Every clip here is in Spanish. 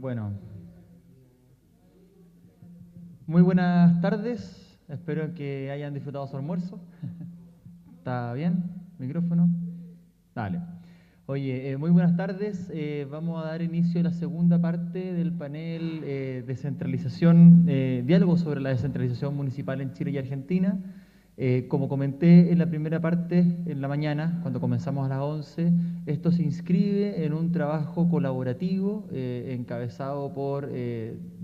Bueno, muy buenas tardes, espero que hayan disfrutado su almuerzo. ¿Está bien? ¿Micrófono? Dale. Oye, muy buenas tardes, vamos a dar inicio a la segunda parte del panel descentralización, diálogo sobre la descentralización municipal en Chile y Argentina. Como comenté en la primera parte, en la mañana, cuando comenzamos a las 11, esto se inscribe en un trabajo colaborativo encabezado por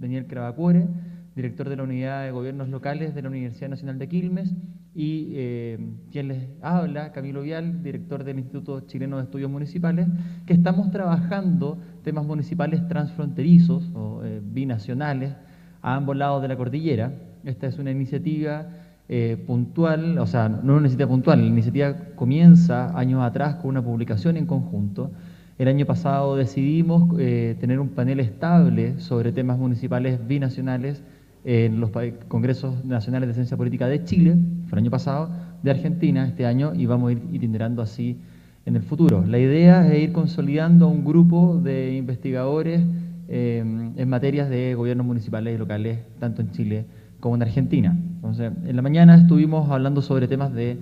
Daniel Crabacuore, director de la Unidad de Gobiernos Locales de la Universidad Nacional de Quilmes, y quien les habla, Camilo Vial, director del Instituto Chileno de Estudios Municipales, que estamos trabajando temas municipales transfronterizos o binacionales a ambos lados de la cordillera. Esta es una iniciativa puntual, o sea, no una iniciativa puntual, la iniciativa comienza años atrás con una publicación en conjunto. El año pasado decidimos tener un panel estable sobre temas municipales binacionales en los Congresos Nacionales de Ciencia Política de Chile, fue el año pasado, de Argentina este año, y vamos a ir itinerando así en el futuro. La idea es ir consolidando un grupo de investigadores en materias de gobiernos municipales y locales, tanto en Chile como en Argentina. Entonces, en la mañana estuvimos hablando sobre temas de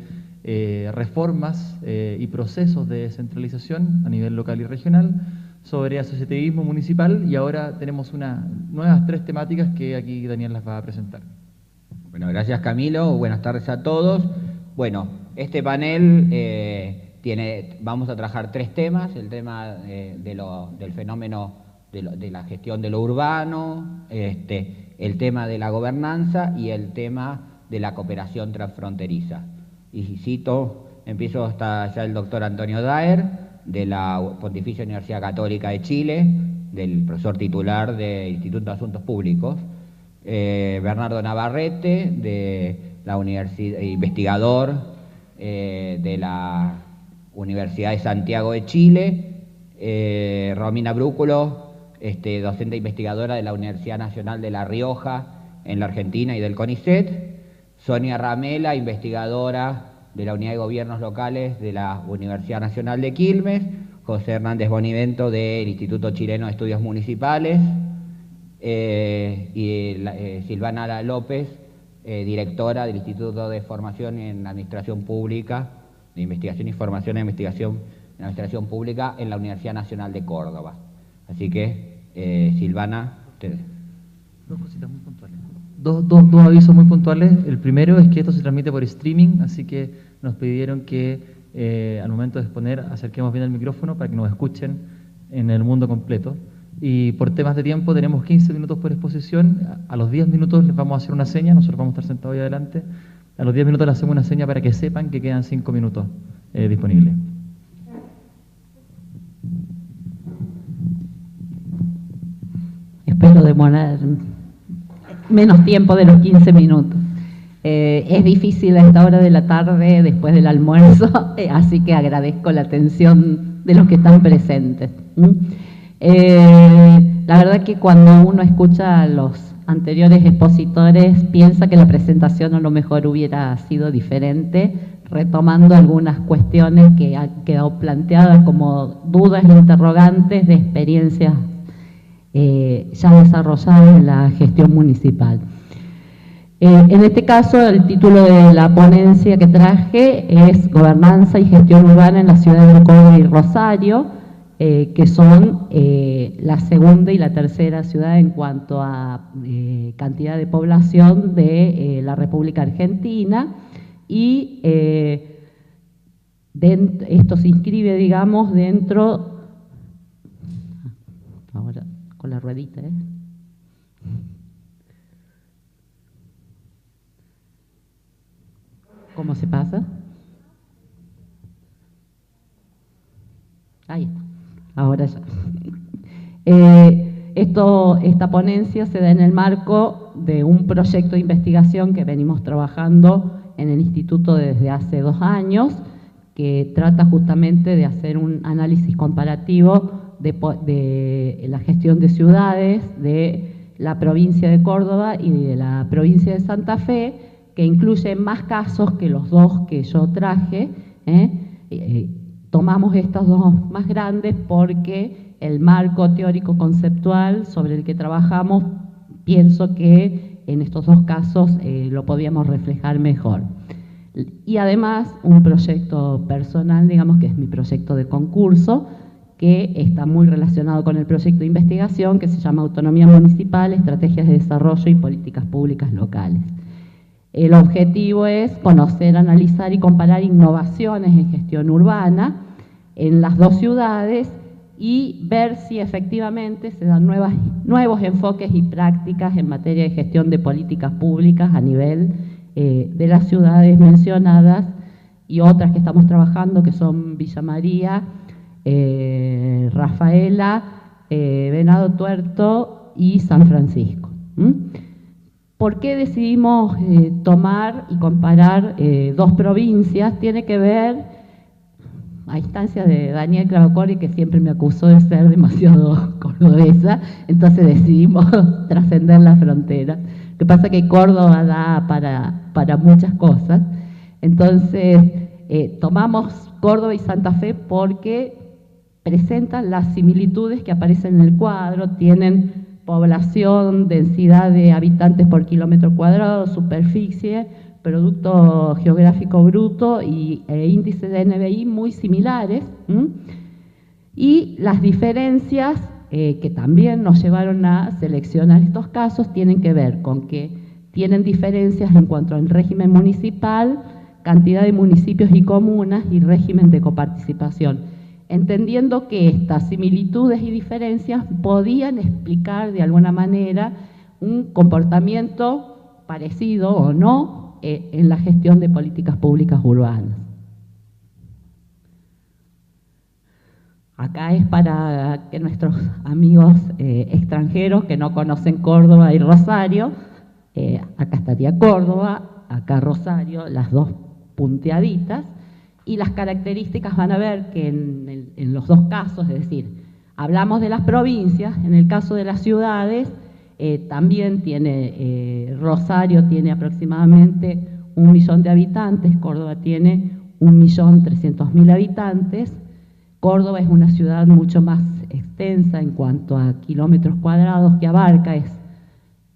reformas y procesos de descentralización a nivel local y regional, sobre asociativismo municipal, y ahora tenemos unas nuevas 3 temáticas que aquí Daniel las va a presentar. Bueno, gracias Camilo, buenas tardes a todos. Bueno, este panel vamos a trabajar 3 temas, el tema del fenómeno de la gestión de lo urbano, el tema de la gobernanza y el tema de la cooperación transfronteriza. Y empiezo hasta ya el doctor Antonio Daer, de la Pontificia Universidad Católica de Chile, del profesor titular del Instituto de Asuntos Públicos, Bernardo Navarrete, de la universidad, investigador de la Universidad de Santiago de Chile, Romina Brúculo, docente e investigadora de la Universidad Nacional de La Rioja en la Argentina y del CONICET, Sonia Ramela, investigadora de la Unidad de Gobiernos Locales de la Universidad Nacional de Quilmes, José Hernández Bonivento del Instituto Chileno de Estudios Municipales, y Silvana López, directora del Instituto de Formación en Administración Pública, de Investigación y Formación en Investigación en Administración Pública en la Universidad Nacional de Córdoba. Así que, Silvana, ustedes. 2 cositas muy puntuales. Dos avisos muy puntuales. El primero es que esto se transmite por streaming, así que nos pidieron que al momento de exponer acerquemos bien el micrófono para que nos escuchen en el mundo completo. Y por temas de tiempo tenemos 15 minutos por exposición. A los 10 minutos les vamos a hacer una seña, nosotros vamos a estar sentados ahí adelante. A los 10 minutos les hacemos una seña para que sepan que quedan 5 minutos disponibles. Espero demorar menos tiempo de los 15 minutos. Es difícil a esta hora de la tarde, después del almuerzo, así que agradezco la atención de los que están presentes. La verdad que cuando uno escucha a los anteriores expositores, piensa que la presentación a lo mejor hubiera sido diferente, retomando algunas cuestiones que han quedado planteadas como dudas e interrogantes de experiencias ya desarrolladas en la gestión municipal. En este caso, el título de la ponencia que traje es Gobernanza y Gestión Urbana en las ciudades de Córdoba y Rosario, que son la segunda y la tercera ciudad en cuanto a cantidad de población de la República Argentina, y esto se inscribe, digamos, dentro, ahora con la ruedita, ¿cómo se pasa? Ahí está, ahora ya. Esta ponencia se da en el marco de un proyecto de investigación que venimos trabajando en el instituto desde hace 2 años, que trata justamente de hacer un análisis comparativo de la gestión de ciudades de la provincia de Córdoba y de la provincia de Santa Fe, que incluye más casos que los 2 que yo traje. Tomamos estos 2 más grandes porque el marco teórico conceptual sobre el que trabajamos, pienso que en estos dos casos lo podíamos reflejar mejor. Y además un proyecto personal, digamos que es mi proyecto de concurso, que está muy relacionado con el proyecto de investigación que se llama Autonomía Municipal, Estrategias de Desarrollo y Políticas Públicas Locales. El objetivo es conocer, analizar y comparar innovaciones en gestión urbana en las dos ciudades y ver si efectivamente se dan nuevos enfoques y prácticas en materia de gestión de políticas públicas a nivel de las ciudades mencionadas y otras que estamos trabajando, que son Villa María, Rafaela, Venado Tuerto y San Francisco. ¿Por qué decidimos tomar y comparar dos provincias? Tiene que ver, a instancia de Daniel Cravocori, que siempre me acusó de ser demasiado cordobesa, entonces decidimos trascender la frontera. Lo que pasa es que Córdoba da para muchas cosas. Entonces, tomamos Córdoba y Santa Fe porque presentan las similitudes que aparecen en el cuadro, tienen población, densidad de habitantes por kilómetro cuadrado, superficie, producto geográfico bruto e índice de NBI muy similares. Y las diferencias que también nos llevaron a seleccionar estos casos tienen que ver con que tienen diferencias en cuanto al régimen municipal, cantidad de municipios y comunas y régimen de coparticipación, entendiendo que estas similitudes y diferencias podían explicar de alguna manera un comportamiento parecido o no en la gestión de políticas públicas urbanas. Acá es para que nuestros amigos extranjeros que no conocen Córdoba y Rosario, acá estaría Córdoba, acá Rosario, las dos punteaditas, y las características van a ver que en los dos casos, es decir, hablamos de las provincias, en el caso de las ciudades, también tiene, Rosario tiene aproximadamente 1 millón de habitantes, Córdoba tiene 1.300.000 habitantes. Córdoba es una ciudad mucho más extensa en cuanto a kilómetros cuadrados que abarca, es,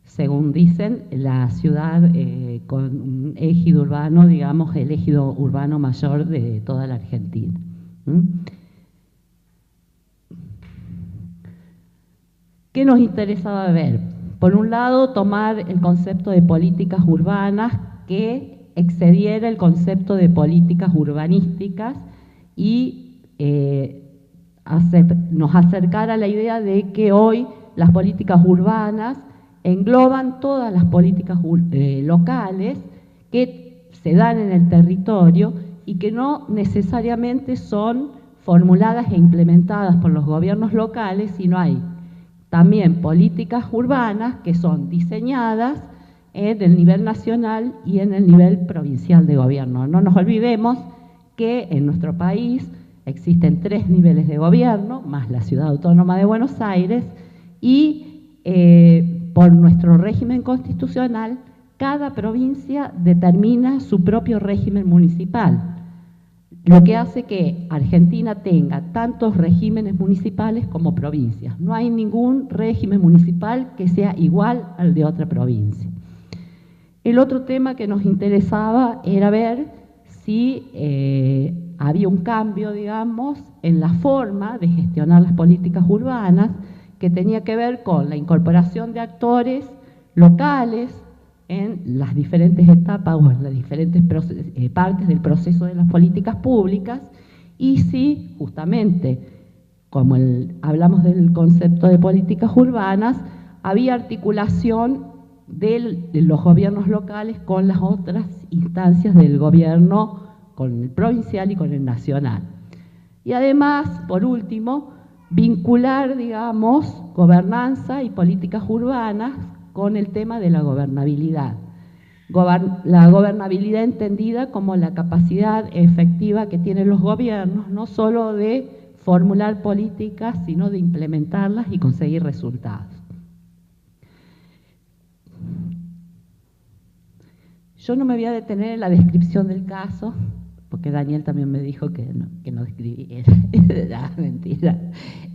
según dicen, la ciudad con un ejido urbano, digamos, el ejido urbano mayor de toda la Argentina. ¿Qué nos interesaba ver? Por un lado, tomar el concepto de políticas urbanas que excediera el concepto de políticas urbanísticas y nos acercara a la idea de que hoy las políticas urbanas engloban todas las políticas locales que se dan en el territorio y que no necesariamente son formuladas e implementadas por los gobiernos locales, sino hay también políticas urbanas que son diseñadas en el nivel nacional y en el nivel provincial de gobierno. No nos olvidemos que en nuestro país existen 3 niveles de gobierno, más la Ciudad Autónoma de Buenos Aires, y por nuestro régimen constitucional, cada provincia determina su propio régimen municipal, lo que hace que Argentina tenga tantos regímenes municipales como provincias. No hay ningún régimen municipal que sea igual al de otra provincia. El otro tema que nos interesaba era ver si había un cambio, digamos, en la forma de gestionar las políticas urbanas, que tenía que ver con la incorporación de actores locales en las diferentes etapas o en las diferentes partes del proceso de las políticas públicas, y si justamente, como hablamos del concepto de políticas urbanas, había articulación de los gobiernos locales con las otras instancias del gobierno, con el provincial y con el nacional. Y además, por último, vincular, digamos, gobernanza y políticas urbanas con el tema de la gobernabilidad. La gobernabilidad entendida como la capacidad efectiva que tienen los gobiernos, no solo de formular políticas, sino de implementarlas y conseguir resultados. Yo no me voy a detener en la descripción del caso, porque Daniel también me dijo que no describiera. Mentira.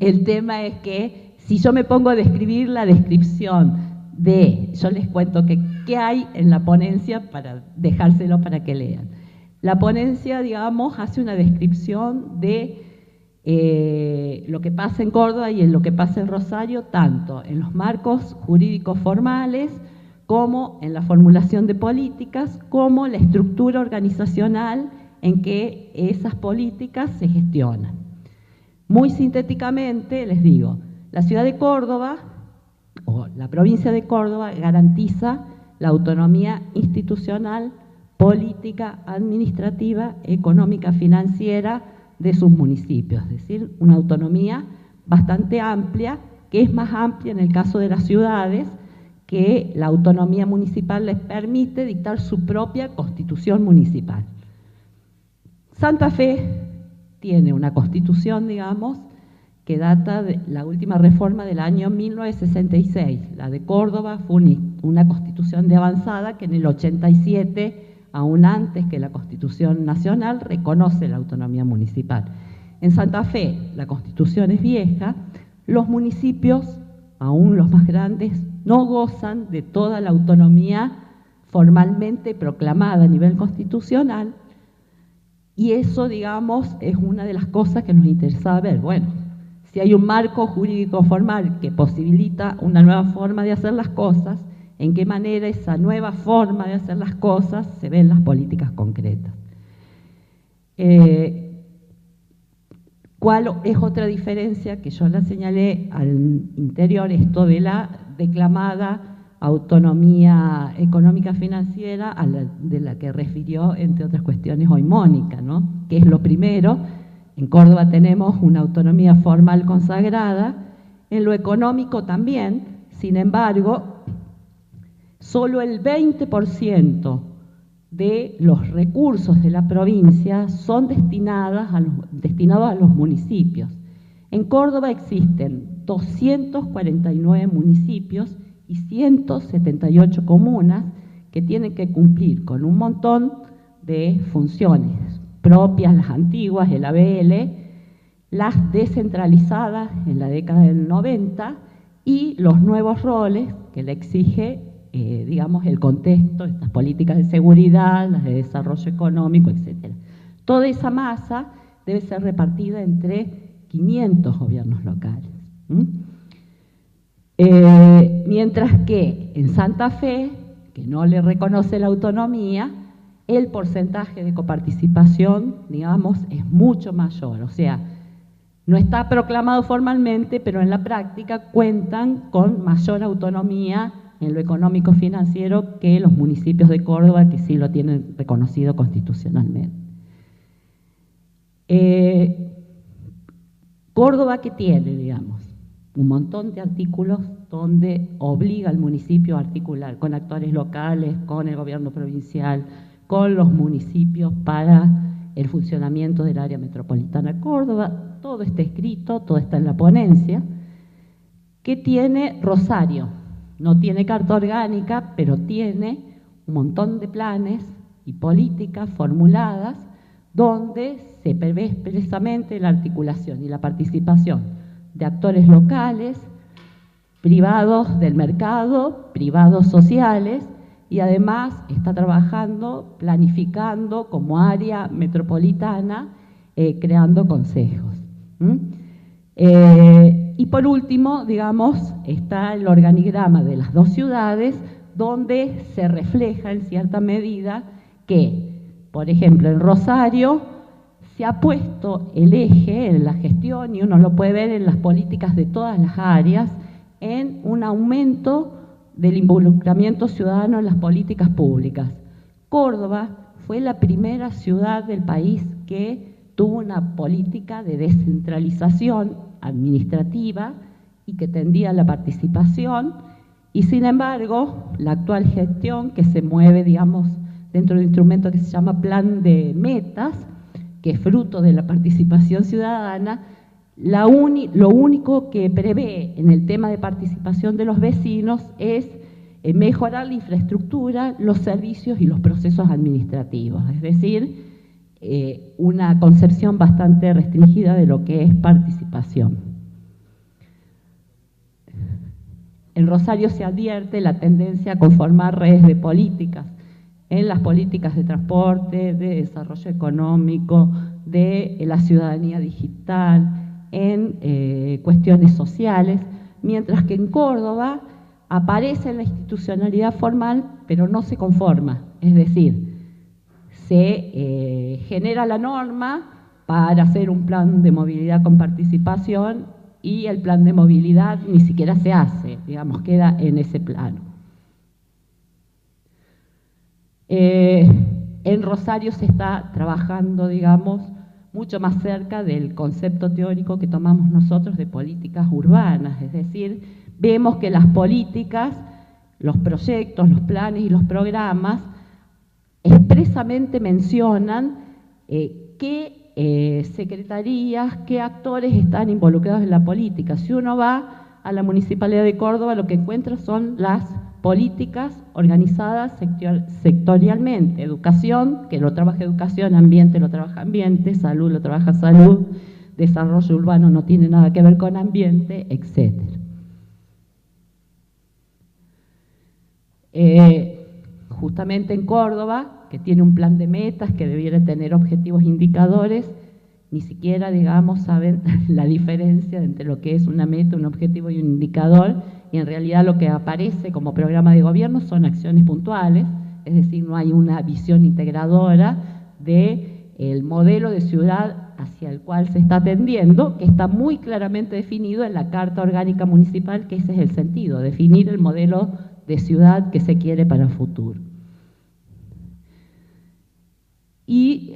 El tema es que si yo me pongo a describir la descripción yo les cuento qué hay en la ponencia para dejárselo para que lean. La ponencia, digamos, hace una descripción de lo que pasa en Córdoba y en lo que pasa en Rosario, tanto en los marcos jurídicos formales, como en la formulación de políticas, como la estructura organizacional en que esas políticas se gestionan. Muy sintéticamente, les digo, la ciudad de Córdoba, o la provincia de Córdoba, garantiza la autonomía institucional, política, administrativa, económica, financiera de sus municipios, es decir, una autonomía bastante amplia, que es más amplia en el caso de las ciudades, que la autonomía municipal les permite dictar su propia constitución municipal. Santa Fe tiene una constitución, digamos, que data de la última reforma del año 1966. La de Córdoba fue una constitución de avanzada que en el 87, aún antes que la Constitución Nacional, reconoce la autonomía municipal. En Santa Fe la constitución es vieja, los municipios, aún los más grandes, no gozan de toda la autonomía formalmente proclamada a nivel constitucional, y eso, digamos, es una de las cosas que nos interesaba ver. Bueno, si hay un marco jurídico formal que posibilita una nueva forma de hacer las cosas, ¿en qué manera esa nueva forma de hacer las cosas se ve en las políticas concretas? ¿Cuál es otra diferencia que yo la señalé al interior, esto de la declamada autonomía económica financiera de la que refirió, entre otras cuestiones, hoy Mónica, ¿no? Que es lo primero. En Córdoba tenemos una autonomía formal consagrada, en lo económico también. Sin embargo, solo el 20% de los recursos de la provincia son destinados a los municipios. En Córdoba existen 249 municipios y 178 comunas que tienen que cumplir con un montón de funciones propias, las antiguas, el ABL, las descentralizadas en la década del 90 y los nuevos roles que le exige, digamos, el contexto, estas políticas de seguridad, las de desarrollo económico, etc. Toda esa masa debe ser repartida entre 500 gobiernos locales. Mientras que en Santa Fe, que no le reconoce la autonomía, el porcentaje de coparticipación, digamos, es mucho mayor. O sea, no está proclamado formalmente, pero en la práctica cuentan con mayor autonomía en lo económico financiero que los municipios de Córdoba, que sí lo tienen reconocido constitucionalmente. Córdoba, ¿qué tiene, digamos? Un montón de artículos donde obliga al municipio a articular con actores locales, con el gobierno provincial, con los municipios para el funcionamiento del área metropolitana Córdoba. Todo está escrito, todo está en la ponencia. ¿Qué tiene Rosario? No tiene carta orgánica, pero tiene un montón de planes y políticas formuladas donde se prevé expresamente la articulación y la participación de actores locales, privados del mercado, privados sociales, y además está trabajando, planificando como área metropolitana, creando consejos. Y por último, digamos, está el organigrama de las dos ciudades, donde se refleja en cierta medida que, por ejemplo, en Rosario se ha puesto el eje en la gestión, y uno lo puede ver en las políticas de todas las áreas, en un aumento del involucramiento ciudadano en las políticas públicas. Córdoba fue la primera ciudad del país que tuvo una política de descentralización administrativa y que tendía a la participación, y sin embargo, la actual gestión, que se mueve, digamos, dentro de un instrumento que se llama Plan de Metas, que es fruto de la participación ciudadana, lo único que prevé en el tema de participación de los vecinos es mejorar la infraestructura, los servicios y los procesos administrativos. Es decir, una concepción bastante restringida de lo que es participación. En Rosario se advierte la tendencia a conformar redes de políticas, en las políticas de transporte, de desarrollo económico, de la ciudadanía digital, en cuestiones sociales, mientras que en Córdoba aparece la institucionalidad formal, pero no se conforma, es decir, se genera la norma para hacer un plan de movilidad con participación y el plan de movilidad ni siquiera se hace, digamos, queda en ese plano. En Rosario se está trabajando, digamos, mucho más cerca del concepto teórico que tomamos nosotros de políticas urbanas, es decir, vemos que las políticas, los proyectos, los planes y los programas expresamente mencionan qué secretarías, qué actores están involucrados en la política. Si uno va a la Municipalidad de Córdoba, lo que encuentra son las políticas organizadas sectorialmente. Educación, que lo trabaja educación, ambiente lo trabaja ambiente, salud lo trabaja salud, desarrollo urbano no tiene nada que ver con ambiente, etc. Justamente en Córdoba, que tiene un plan de metas, que debiera tener objetivos indicadores, ni siquiera, digamos, saben la diferencia entre lo que es una meta, un objetivo y un indicador, y en realidad lo que aparece como programa de gobierno son acciones puntuales, es decir, no hay una visión integradora del modelo de ciudad hacia el cual se está tendiendo, que está muy claramente definido en la Carta Orgánica Municipal, que ese es el sentido, definir el modelo de ciudad que se quiere para el futuro. Y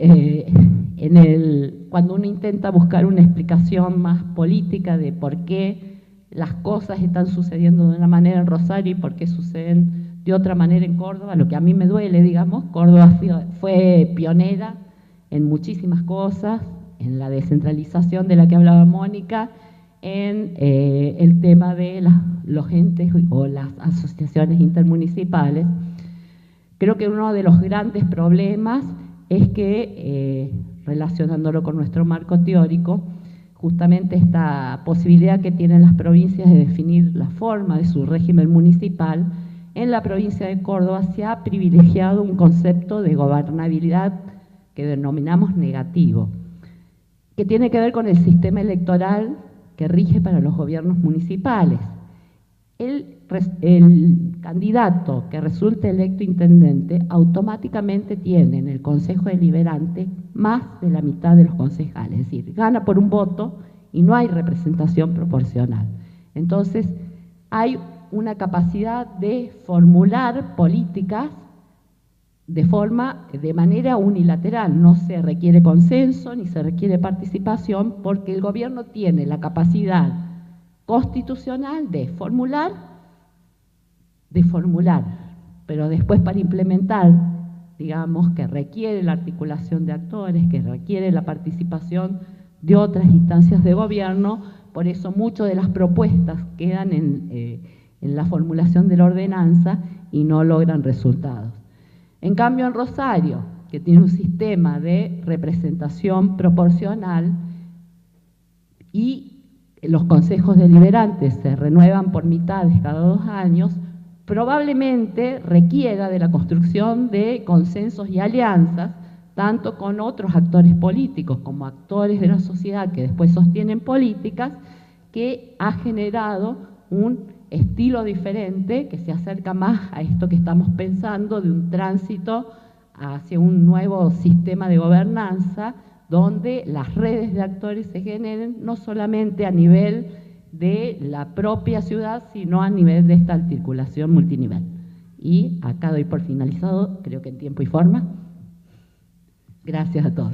cuando uno intenta buscar una explicación más política de por qué las cosas están sucediendo de una manera en Rosario y por qué suceden de otra manera en Córdoba, lo que a mí me duele, digamos, Córdoba fue pionera en muchísimas cosas, en la descentralización de la que hablaba Mónica, en el tema de los entes o las asociaciones intermunicipales. Creo que uno de los grandes problemas es que, relacionándolo con nuestro marco teórico, justamente esta posibilidad que tienen las provincias de definir la forma de su régimen municipal, en la provincia de Córdoba se ha privilegiado un concepto de gobernabilidad que denominamos negativo, que tiene que ver con el sistema electoral que rige para los gobiernos municipales. El candidato que resulte electo intendente automáticamente tiene en el Consejo Deliberante más de la mitad de los concejales, es decir, gana por un voto y no hay representación proporcional. Entonces, hay una capacidad de formular políticas de manera unilateral, no se requiere consenso ni se requiere participación porque el gobierno tiene la capacidad constitucional de formular, pero después para implementar, digamos, que requiere la articulación de actores, que requiere la participación de otras instancias de gobierno, por eso muchas de las propuestas quedan en la formulación de la ordenanza y no logran resultados. En cambio, en Rosario, que tiene un sistema de representación proporcional y los consejos deliberantes se renuevan por mitades cada 2 años, probablemente requiera de la construcción de consensos y alianzas, tanto con otros actores políticos como actores de la sociedad que después sostienen políticas, que ha generado un estilo diferente que se acerca más a esto que estamos pensando de un tránsito hacia un nuevo sistema de gobernanza donde las redes de actores se generen no solamente a nivel de la propia ciudad, sino a nivel de esta articulación multinivel. Y acá doy por finalizado, creo que en tiempo y forma. Gracias a todos.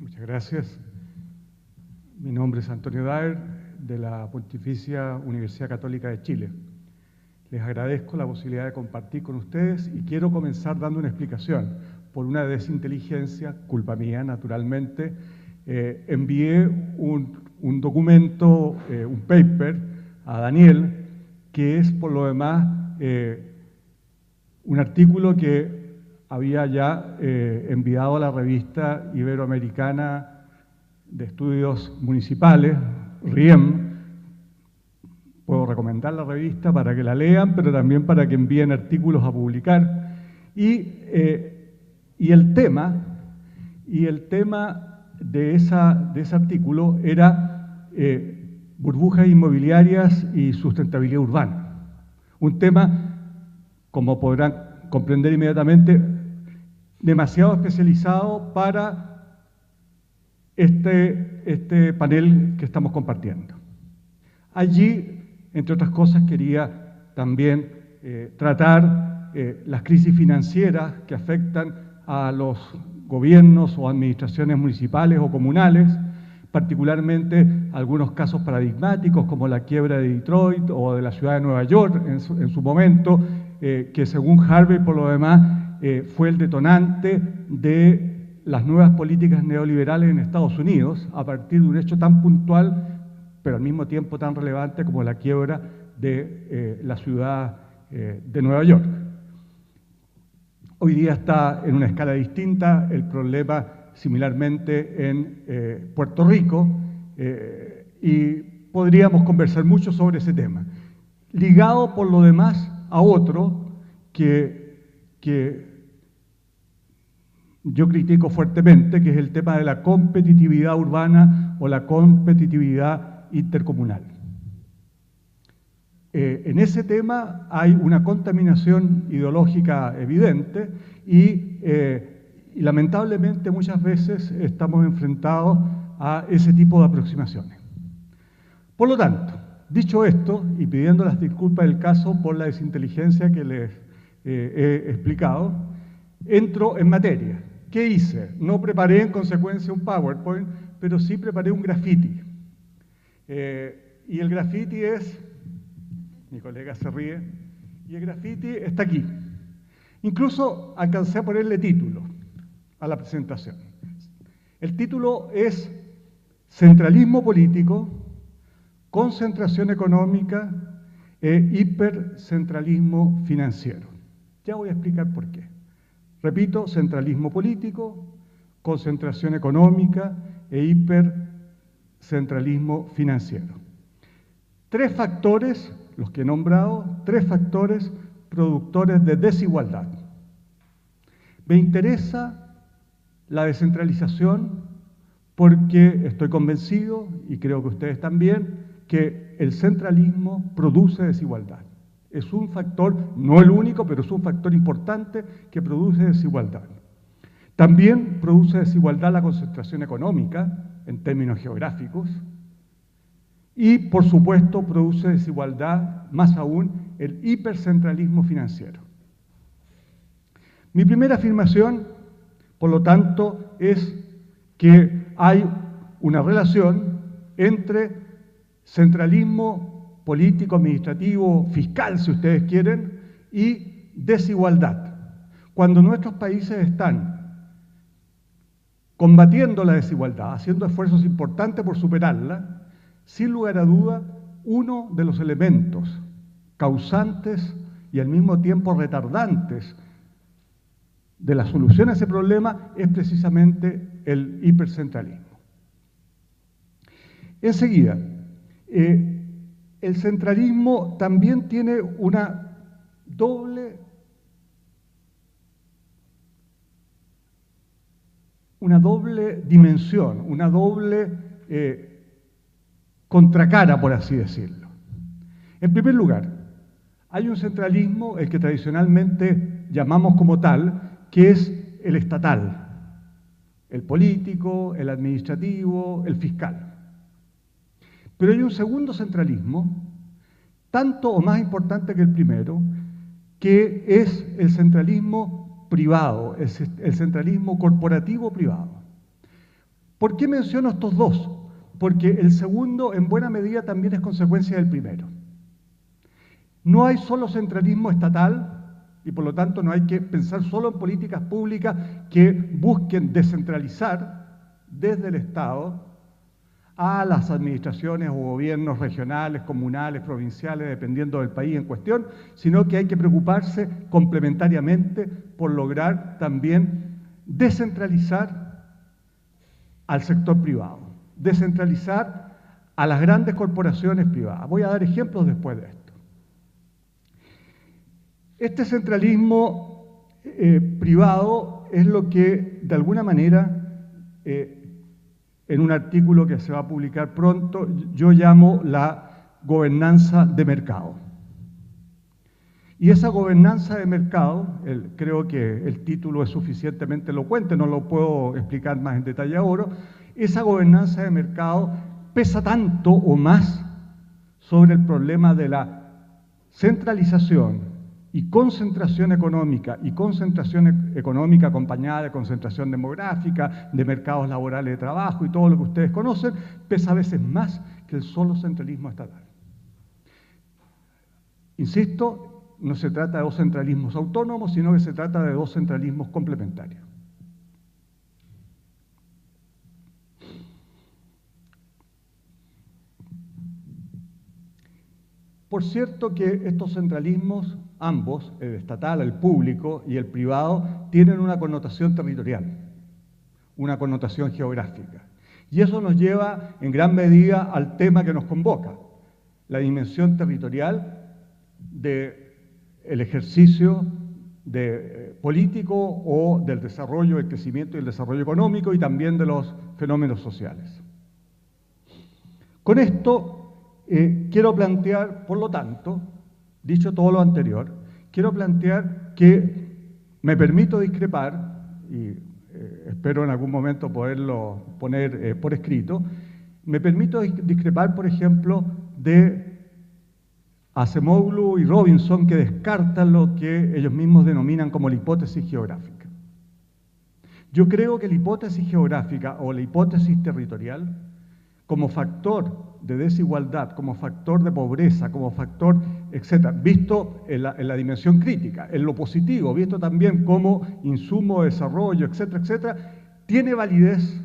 Muchas gracias. Mi nombre es Antonio Daer, de la Pontificia Universidad Católica de Chile. Les agradezco la posibilidad de compartir con ustedes y quiero comenzar dando una explicación. por una desinteligencia, culpa mía naturalmente, envié un documento, un paper a Daniel, que es por lo demás un artículo que había ya enviado a la revista Iberoamericana de Estudios Municipales, RIEM. Puedo recomendar la revista para que la lean, pero también para que envíen artículos a publicar. Y el tema de ese artículo era burbujas inmobiliarias y sustentabilidad urbana. Un tema, como podrán comprender inmediatamente, demasiado especializado para este panel que estamos compartiendo. Allí, entre otras cosas, quería también tratar las crisis financieras que afectan a los gobiernos o administraciones municipales o comunales, particularmente algunos casos paradigmáticos como la quiebra de Detroit o de la ciudad de Nueva York en su momento, que según Harvey, por lo demás, fue el detonante de las nuevas políticas neoliberales en Estados Unidos a partir de un hecho tan puntual, pero al mismo tiempo tan relevante como la quiebra de la ciudad de Nueva York. Hoy día está en una escala distinta el problema similarmente en Puerto Rico y podríamos conversar mucho sobre ese tema, ligado por lo demás a otro que yo critico fuertemente, que es el tema de la competitividad urbana o la competitividad intercomunal. En ese tema hay una contaminación ideológica evidente y lamentablemente muchas veces estamos enfrentados a ese tipo de aproximaciones. Por lo tanto, dicho esto y pidiendo las disculpas del caso por la desinteligencia que les he explicado, entro en materia. ¿Qué hice? No preparé en consecuencia un PowerPoint, pero sí preparé un graffiti. Y el graffiti es, mi colega se ríe, y el graffiti está aquí. Incluso alcancé a ponerle título a la presentación. El título es Centralismo político, concentración económica e hipercentralismo financiero. Ya voy a explicar por qué. Repito, centralismo político, concentración económica e hipercentralismo financiero. Tres factores, los que he nombrado, tres factores productores de desigualdad. Me interesa la descentralización porque estoy convencido, y creo que ustedes también, que el centralismo produce desigualdad. Es un factor, no el único, pero es un factor importante que produce desigualdad. También produce desigualdad la concentración económica, en términos geográficos, y, por supuesto, produce desigualdad, más aún, el hipercentralismo financiero. Mi primera afirmación, por lo tanto, es que hay una relación entre centralismo político, administrativo, fiscal, si ustedes quieren, y desigualdad. Cuando nuestros países están combatiendo la desigualdad, haciendo esfuerzos importantes por superarla, sin lugar a duda, uno de los elementos causantes y al mismo tiempo retardantes de la solución a ese problema es precisamente el hipercentralismo. Enseguida, el centralismo también tiene una doble dimensión, una doble contracara, por así decirlo. En primer lugar, hay un centralismo, el que tradicionalmente llamamos como tal, que es el estatal, el político, el administrativo, el fiscal. Pero hay un segundo centralismo, tanto o más importante que el primero, que es el centralismo privado, el centralismo corporativo privado. ¿Por qué menciono estos dos? Porque el segundo, en buena medida, también es consecuencia del primero. No hay solo centralismo estatal, Y por lo tanto no hay que pensar solo en políticas públicas que busquen descentralizar desde el Estado a las administraciones o gobiernos regionales, comunales, provinciales, dependiendo del país en cuestión, sino que hay que preocuparse complementariamente por lograr también descentralizar al sector privado, descentralizar a las grandes corporaciones privadas. Voy a dar ejemplos después de esto. Este centralismo privado es lo que, de alguna manera, en un artículo que se va a publicar pronto, yo llamo la gobernanza de mercado. Y esa gobernanza de mercado, creo que el título es suficientemente elocuente, no lo puedo explicar más en detalle ahora, esa gobernanza de mercado pesa tanto o más sobre el problema de la centralización y concentración económica acompañada de concentración demográfica, de mercados laborales de trabajo y todo lo que ustedes conocen, pesa a veces más que el solo centralismo estatal. Insisto, no se trata de dos centralismos autónomos, sino que se trata de dos centralismos complementarios. Por cierto que estos centralismos, ambos, el estatal, el público y el privado, tienen una connotación territorial, una connotación geográfica. Y eso nos lleva en gran medida al tema que nos convoca, la dimensión territorial del ejercicio político o del desarrollo, el crecimiento y el desarrollo económico y también de los fenómenos sociales. Con esto quiero plantear, por lo tanto, dicho todo lo anterior, quiero plantear que me permito discrepar, y espero en algún momento poderlo poner por escrito, me permito discrepar, por ejemplo, de Acemoglu y Robinson, que descartan lo que ellos mismos denominan como la hipótesis geográfica. Yo creo que la hipótesis geográfica o la hipótesis territorial, como factor de desigualdad, como factor de pobreza, como factor, etcétera, visto en la dimensión crítica, en lo positivo, visto también como insumo de desarrollo, etcétera, etcétera, tiene validez,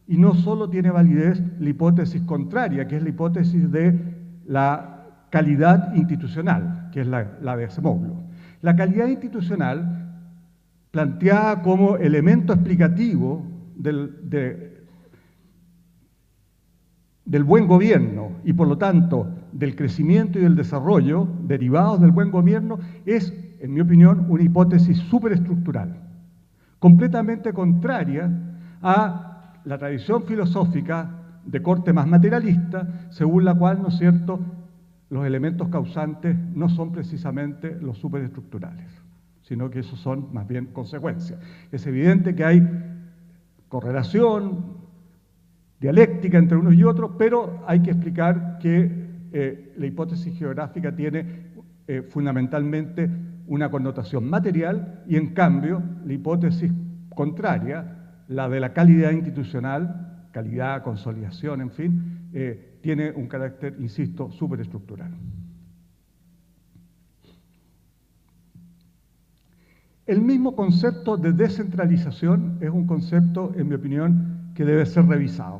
y no solo tiene validez la hipótesis contraria, que es la hipótesis de la calidad institucional, que es la de Acemoglu. La calidad institucional, planteada como elemento explicativo del buen gobierno y por lo tanto del crecimiento y del desarrollo derivados del buen gobierno, es, en mi opinión, una hipótesis superestructural, completamente contraria a la tradición filosófica de corte más materialista, según la cual, ¿no es cierto?, los elementos causantes no son precisamente los superestructurales, sino que esos son más bien consecuencias. Es evidente que hay correlación dialéctica entre unos y otros, pero hay que explicar que la hipótesis geográfica tiene fundamentalmente una connotación material y en cambio la hipótesis contraria, la de la calidad institucional, calidad, consolidación, en fin, tiene un carácter, insisto, superestructural. El mismo concepto de descentralización es un concepto, en mi opinión, que debe ser revisado,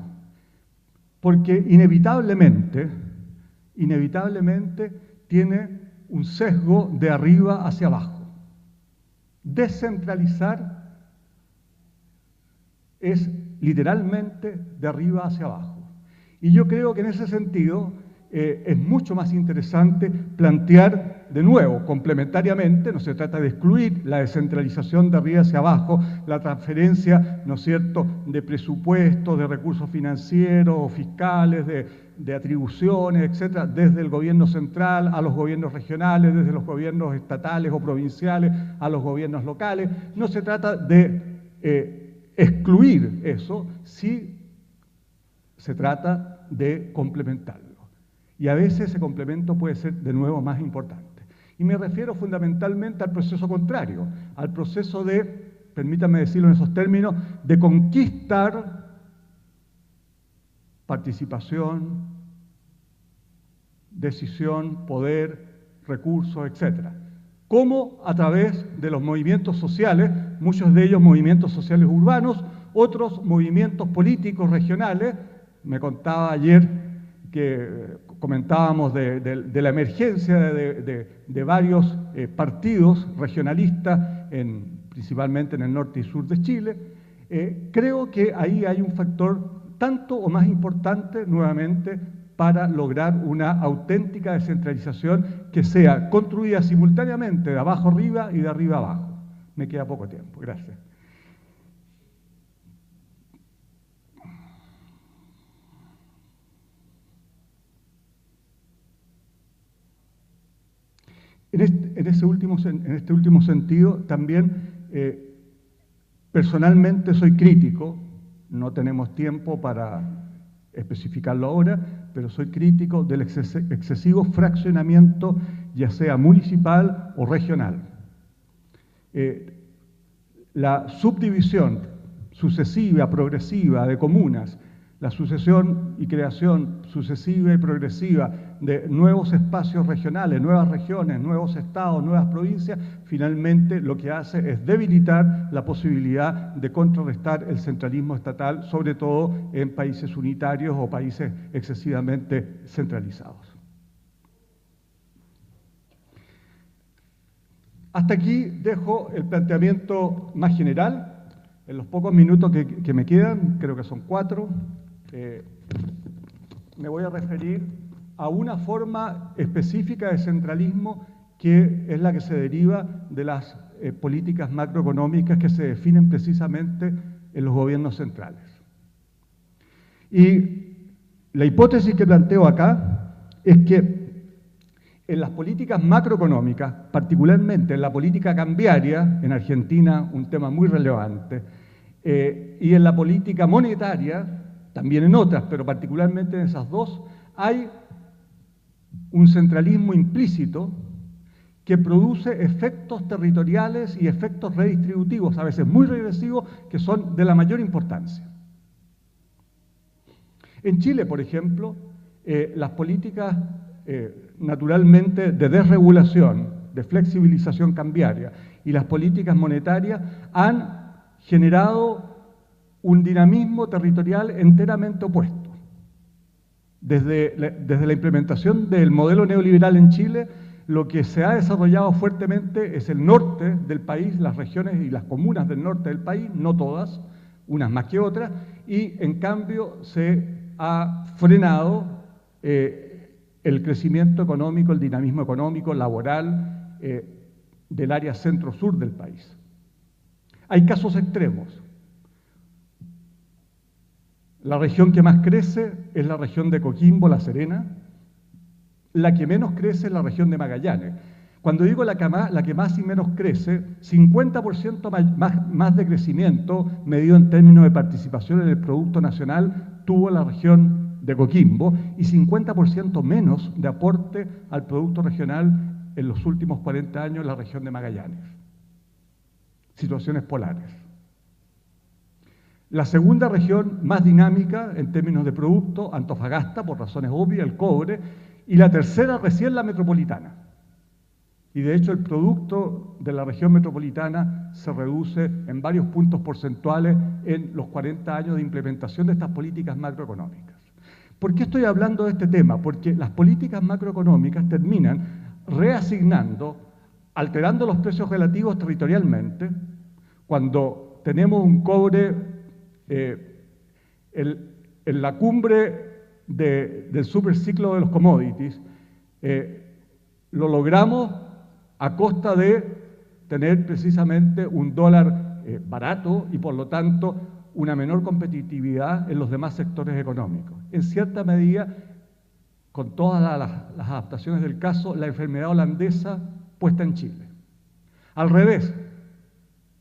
porque inevitablemente tiene un sesgo de arriba hacia abajo. Descentralizar es literalmente de arriba hacia abajo. Y yo creo que en ese sentido es mucho más interesante plantear de nuevo, complementariamente, no se trata de excluir la descentralización de arriba hacia abajo, la transferencia, ¿no es cierto?, de presupuestos, de recursos financieros o fiscales, de atribuciones, etcétera, desde el gobierno central a los gobiernos regionales, desde los gobiernos estatales o provinciales a los gobiernos locales. No se trata de excluir eso, sí se trata de complementarlo. Y a veces ese complemento puede ser de nuevo más importante. Y me refiero fundamentalmente al proceso contrario, al proceso de, permítanme decirlo en esos términos, de conquistar participación, decisión, poder, recursos, etc. como a través de los movimientos sociales, muchos de ellos movimientos sociales urbanos, otros movimientos políticos regionales. Me contaba ayer que comentábamos de la emergencia de varios partidos regionalistas, principalmente en el norte y sur de Chile. Creo que ahí hay un factor tanto o más importante, nuevamente, para lograr una auténtica descentralización que sea construida simultáneamente de abajo arriba y de arriba abajo. Me queda poco tiempo. Gracias. En este último sentido, también personalmente soy crítico, no tenemos tiempo para especificarlo ahora, pero soy crítico del excesivo fraccionamiento, ya sea municipal o regional. La subdivisión sucesiva, progresiva de comunas, la sucesión y creación sucesiva y progresiva de nuevos espacios regionales, nuevas regiones, nuevos estados, nuevas provincias, finalmente lo que hace es debilitar la posibilidad de contrarrestar el centralismo estatal, sobre todo en países unitarios o países excesivamente centralizados. Hasta aquí dejo el planteamiento más general. En los pocos minutos que me quedan, creo que son 4, me voy a referir a una forma específica de centralismo que es la que se deriva de las políticas macroeconómicas que se definen precisamente en los gobiernos centrales. Y la hipótesis que planteo acá es que en las políticas macroeconómicas, particularmente en la política cambiaria, en Argentina un tema muy relevante, y en la política monetaria, también en otras, pero particularmente en esas dos, hay un centralismo implícito que produce efectos territoriales y efectos redistributivos, a veces muy regresivos, que son de la mayor importancia. En Chile, por ejemplo, las políticas naturalmente de desregulación, de flexibilización cambiaria y las políticas monetarias han generado un dinamismo territorial enteramente opuesto. Desde la implementación del modelo neoliberal en Chile, lo que se ha desarrollado fuertemente es el norte del país, las regiones y las comunas del norte del país, no todas, unas más que otras, y en cambio se ha frenado el crecimiento económico, el dinamismo económico, laboral del área centro-sur del país. Hay casos extremos. La región que más crece es la región de Coquimbo, La Serena. La que menos crece es la región de Magallanes. Cuando digo la que más y menos crece, 50% más de crecimiento, medido en términos de participación en el Producto Nacional, tuvo la región de Coquimbo y 50% menos de aporte al Producto Regional en los últimos 40 años en la región de Magallanes. Situaciones polares. La segunda región más dinámica en términos de producto, Antofagasta, por razones obvias, el cobre, y la tercera recién la metropolitana. Y de hecho el producto de la región metropolitana se reduce en varios puntos porcentuales en los 40 años de implementación de estas políticas macroeconómicas. ¿Por qué estoy hablando de este tema? Porque las políticas macroeconómicas terminan reasignando, alterando los precios relativos territorialmente. Cuando tenemos un cobre en la cumbre del superciclo de los commodities, lo logramos a costa de tener precisamente un dólar barato y por lo tanto una menor competitividad en los demás sectores económicos. En cierta medida, con todas las adaptaciones del caso, la enfermedad holandesa puesta en Chile. Al revés,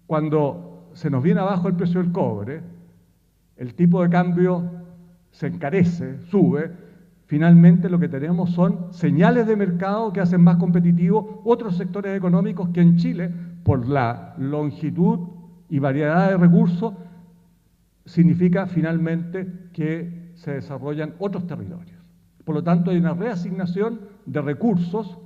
cuando se nos viene abajo el precio del cobre, el tipo de cambio se encarece, sube, finalmente lo que tenemos son señales de mercado que hacen más competitivos otros sectores económicos que en Chile, por la longitud y variedad de recursos, significa finalmente que se desarrollan otros territorios. Por lo tanto, hay una reasignación de recursos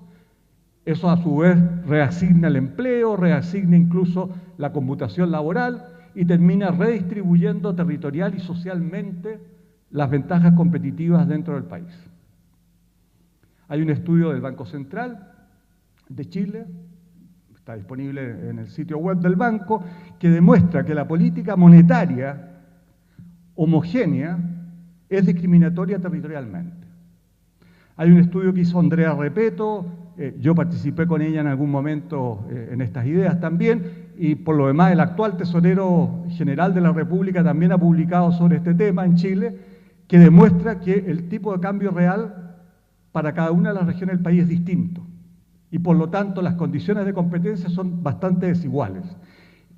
Eso a su vez reasigna el empleo, reasigna incluso la conmutación laboral y termina redistribuyendo territorial y socialmente las ventajas competitivas dentro del país. Hay un estudio del Banco Central de Chile, está disponible en el sitio web del banco, que demuestra que la política monetaria homogénea es discriminatoria territorialmente. Hay un estudio que hizo Andrea Repeto, yo participé con ella en algún momento en estas ideas también, y por lo demás el actual tesorero general de la República también ha publicado sobre este tema en Chile, que demuestra que el tipo de cambio real para cada una de las regiones del país es distinto, y por lo tanto las condiciones de competencia son bastante desiguales.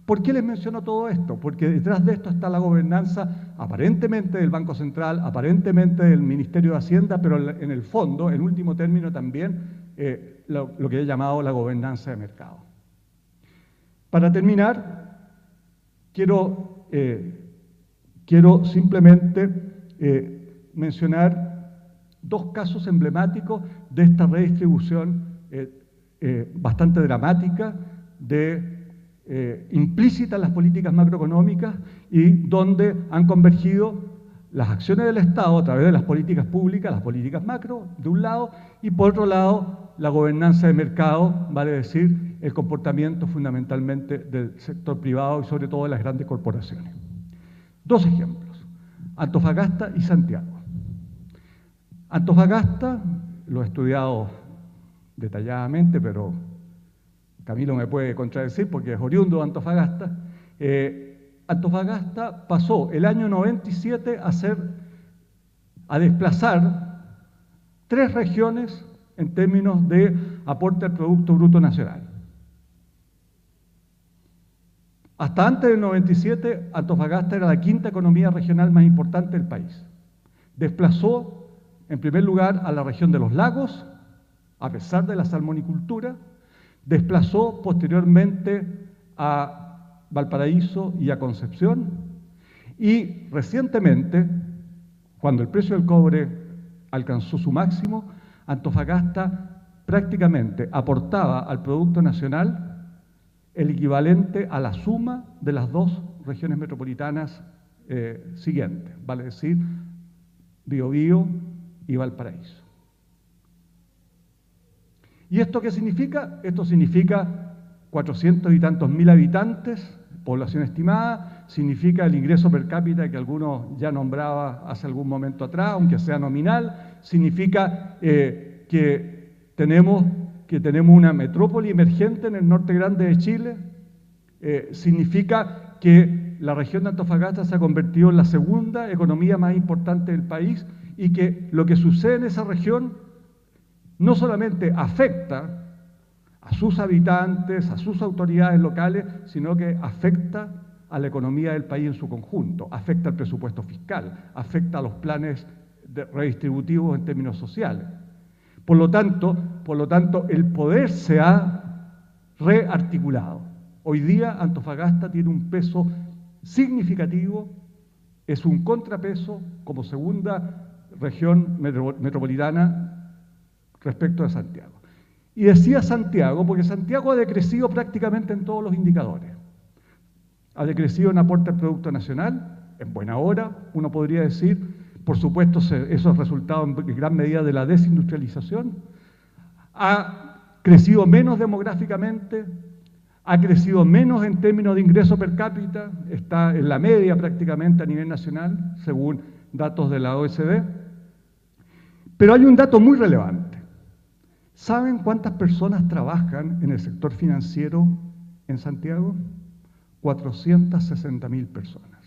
¿Por qué les menciono todo esto? Porque detrás de esto está la gobernanza aparentemente del Banco Central, aparentemente del Ministerio de Hacienda, pero en el fondo, en último término también, lo que he llamado la gobernanza de mercado. Para terminar, quiero simplemente mencionar dos casos emblemáticos de esta redistribución bastante dramática implícita en las políticas macroeconómicas y donde han convergido las acciones del Estado a través de las políticas públicas, las políticas macro, de un lado, y por otro lado, la gobernanza de mercado, vale decir, el comportamiento fundamentalmente del sector privado y sobre todo de las grandes corporaciones. Dos ejemplos, Antofagasta y Santiago. Antofagasta, lo he estudiado detalladamente, pero Camilo me puede contradecir porque es oriundo de Antofagasta. Antofagasta pasó el año 97 a desplazar 3 regiones en términos de aporte al Producto Bruto Nacional. Hasta antes del 97, Antofagasta era la 5ª economía regional más importante del país. Desplazó, en primer lugar, a la región de los lagos, a pesar de la salmonicultura. Desplazó posteriormente a Valparaíso y a Concepción, y recientemente, cuando el precio del cobre alcanzó su máximo, Antofagasta prácticamente aportaba al Producto Nacional el equivalente a la suma de las 2 regiones metropolitanas siguientes, vale decir, Biobío y Valparaíso. ¿Y esto qué significa? Esto significa 400 y tantos mil habitantes, población estimada, significa el ingreso per cápita que algunos ya nombraba hace algún momento atrás, aunque sea nominal, significa que tenemos una metrópoli emergente en el norte grande de Chile, significa que la región de Antofagasta se ha convertido en la 2ª economía más importante del país y que lo que sucede en esa región no solamente afecta a sus habitantes, a sus autoridades locales, sino que afecta a la economía del país en su conjunto, afecta al presupuesto fiscal, afecta a los planes redistributivos en términos sociales. Por lo tanto, el poder se ha rearticulado. Hoy día Antofagasta tiene un peso significativo, es un contrapeso como 2ª región metropolitana respecto de Santiago. Y decía Santiago, porque Santiago ha decrecido prácticamente en todos los indicadores. Ha decrecido en aporte al Producto Nacional, en buena hora, uno podría decir, por supuesto, eso es resultado en gran medida de la desindustrialización. Ha crecido menos demográficamente, ha crecido menos en términos de ingreso per cápita, está en la media prácticamente a nivel nacional, según datos de la OECD. Pero hay un dato muy relevante. ¿Saben cuántas personas trabajan en el sector financiero en Santiago? 460.000 personas.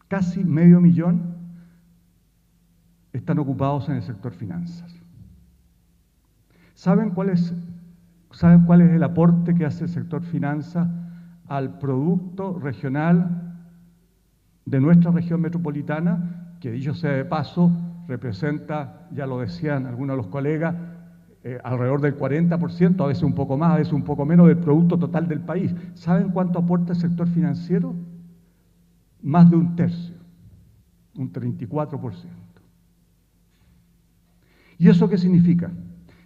Casi 500.000 están ocupados en el sector finanzas. ¿Saben cuál es el aporte que hace el sector finanzas al producto regional de nuestra región metropolitana? Que dicho sea de paso, representa, ya lo decían algunos de los colegas, alrededor del 40%, a veces un poco más, a veces un poco menos del producto total del país. ¿Saben cuánto aporta el sector financiero? Más de 1/3, un 34%. ¿Y eso qué significa?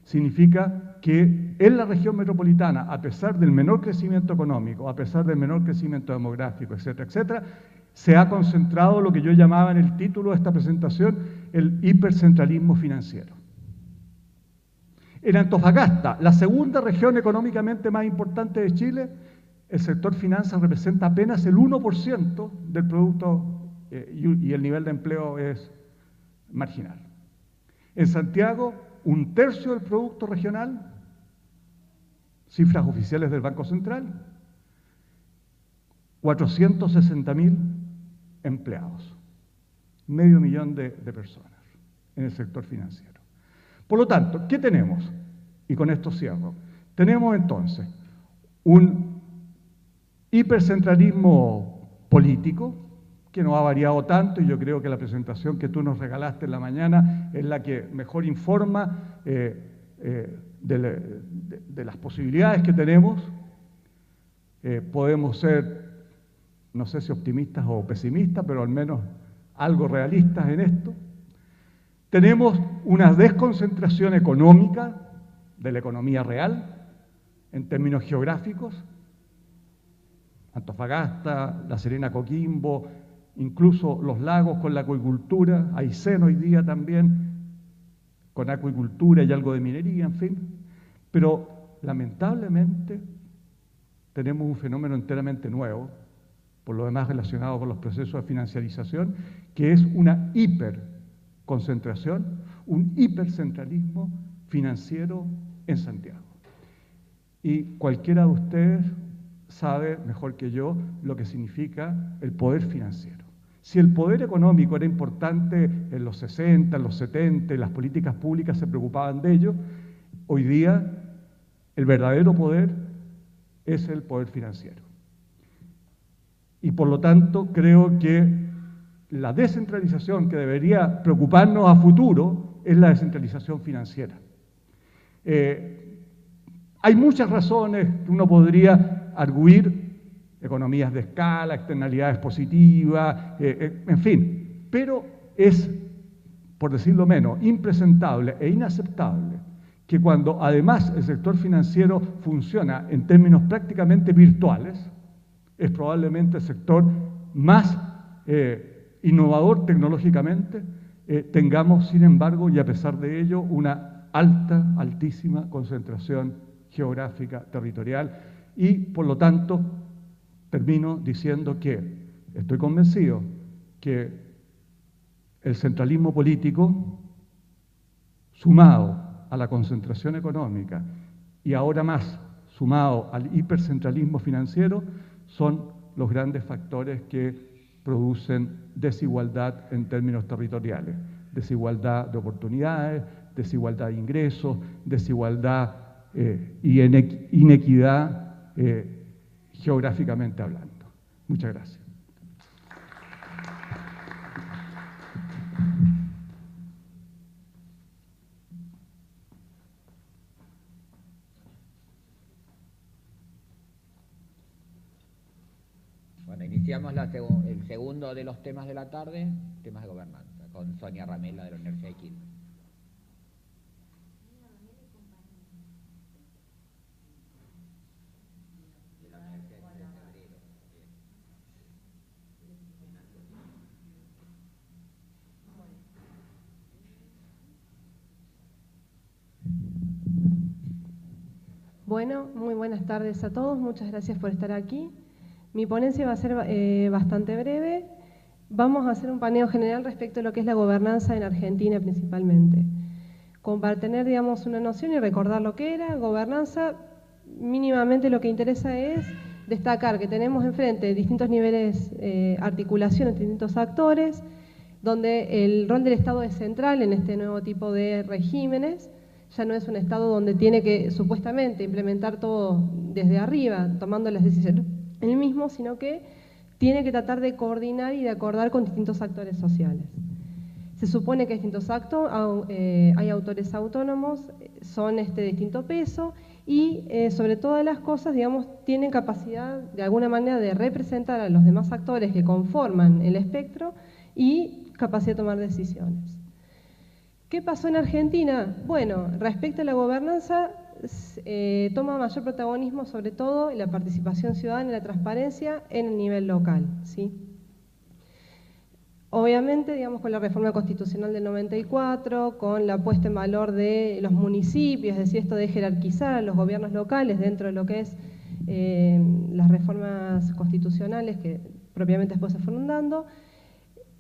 significa que en la región metropolitana, a pesar del menor crecimiento económico, a pesar del menor crecimiento demográfico, etcétera, etcétera, se ha concentrado lo que yo llamaba en el título de esta presentación el hipercentralismo financiero. En Antofagasta, la segunda región económicamente más importante de Chile, el sector finanzas representa apenas el 1% del producto y el nivel de empleo es marginal. En Santiago, 1/3 del producto regional, cifras oficiales del Banco Central, 460.000 empleados, 500.000 de personas en el sector financiero. Por lo tanto, ¿qué tenemos? Y con esto cierro. Tenemos entonces un hipercentralismo político que no ha variado tanto, y yo creo que la presentación que tú nos regalaste en la mañana es la que mejor informa de las posibilidades que tenemos. Podemos ser, no sé si optimistas o pesimistas, pero al menos algo realistas en esto. Tenemos una desconcentración económica de la economía real en términos geográficos. Antofagasta, La Serena, Coquimbo, incluso los lagos con la acuicultura, Aysén hoy día también con acuicultura y algo de minería, en fin. Pero lamentablemente tenemos un fenómeno enteramente nuevo, por lo demás relacionado con los procesos de financiarización, que es una hiperconcentración, un hipercentralismo financiero en Santiago. Y cualquiera de ustedes sabe mejor que yo lo que significa el poder financiero. Si el poder económico era importante en los 60, en los 70, y las políticas públicas se preocupaban de ello, hoy día el verdadero poder es el poder financiero. Y por lo tanto creo que la descentralización que debería preocuparnos a futuro es la descentralización financiera. Hay muchas razones que uno podría arguir, economías de escala, externalidades positivas, en fin, pero es, por decirlo menos, impresentable e inaceptable que cuando además el sector financiero funciona en términos prácticamente virtuales, es probablemente el sector más innovador tecnológicamente, tengamos sin embargo y a pesar de ello una altísima concentración geográfica, territorial, y por lo tanto termino diciendo que estoy convencido que el centralismo político, sumado a la concentración económica y ahora más sumado al hipercentralismo financiero, son los grandes factores que producen desigualdad en términos territoriales, desigualdad de oportunidades, desigualdad de ingresos, desigualdad y inequidad geográficamente hablando. Muchas gracias. Bueno, iniciamos el segundo de los temas de la tarde, temas de gobernanza, con Sonia Ramela de la Universidad de Quilmes. Bueno, muy buenas tardes a todos, muchas gracias por estar aquí. Mi ponencia va a ser bastante breve. Vamos a hacer un paneo general respecto a lo que es la gobernanza en Argentina principalmente. Para tener, digamos, una noción y recordar lo que era gobernanza, mínimamente lo que interesa es destacar que tenemos enfrente distintos niveles de articulación entre distintos actores, donde el rol del Estado es central en este nuevo tipo de regímenes. Ya no es un Estado donde tiene que supuestamente implementar todo desde arriba, tomando las decisiones él mismo, sino que tiene que tratar de coordinar y de acordar con distintos actores sociales. Se supone que hay distintos actos, hay autores autónomos, son de distinto peso y sobre todas las cosas, digamos, tienen capacidad de alguna manera de representar a los demás actores que conforman el espectro y capacidad de tomar decisiones. ¿Qué pasó en Argentina? Bueno, respecto a la gobernanza, toma mayor protagonismo sobre todo la participación ciudadana y la transparencia en el nivel local, ¿sí? Obviamente, digamos, con la reforma constitucional del 94, con la puesta en valor de los municipios, es decir, esto de jerarquizar a los gobiernos locales dentro de lo que es las reformas constitucionales que propiamente después se fueron dando,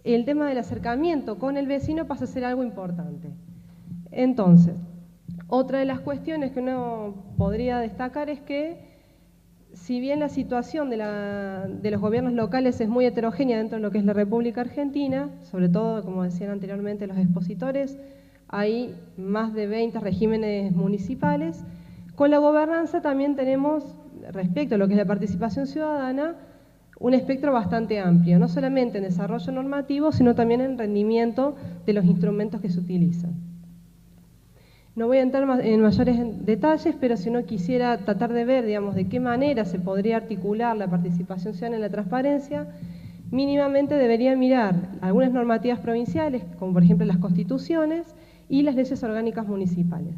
el tema del acercamiento con el vecino pasa a ser algo importante. Entonces, otra de las cuestiones que uno podría destacar es que, si bien la situación de los gobiernos locales es muy heterogénea dentro de lo que es la República Argentina, sobre todo, como decían anteriormente los expositores, hay más de 20 regímenes municipales. Con la gobernanza también tenemos, respecto a lo que es la participación ciudadana, un espectro bastante amplio, no solamente en desarrollo normativo, sino también en rendimiento de los instrumentos que se utilizan. No voy a entrar en mayores detalles, pero si uno quisiera tratar de ver, digamos, de qué manera se podría articular la participación ciudadana en la transparencia, mínimamente debería mirar algunas normativas provinciales, como por ejemplo las constituciones y las leyes orgánicas municipales.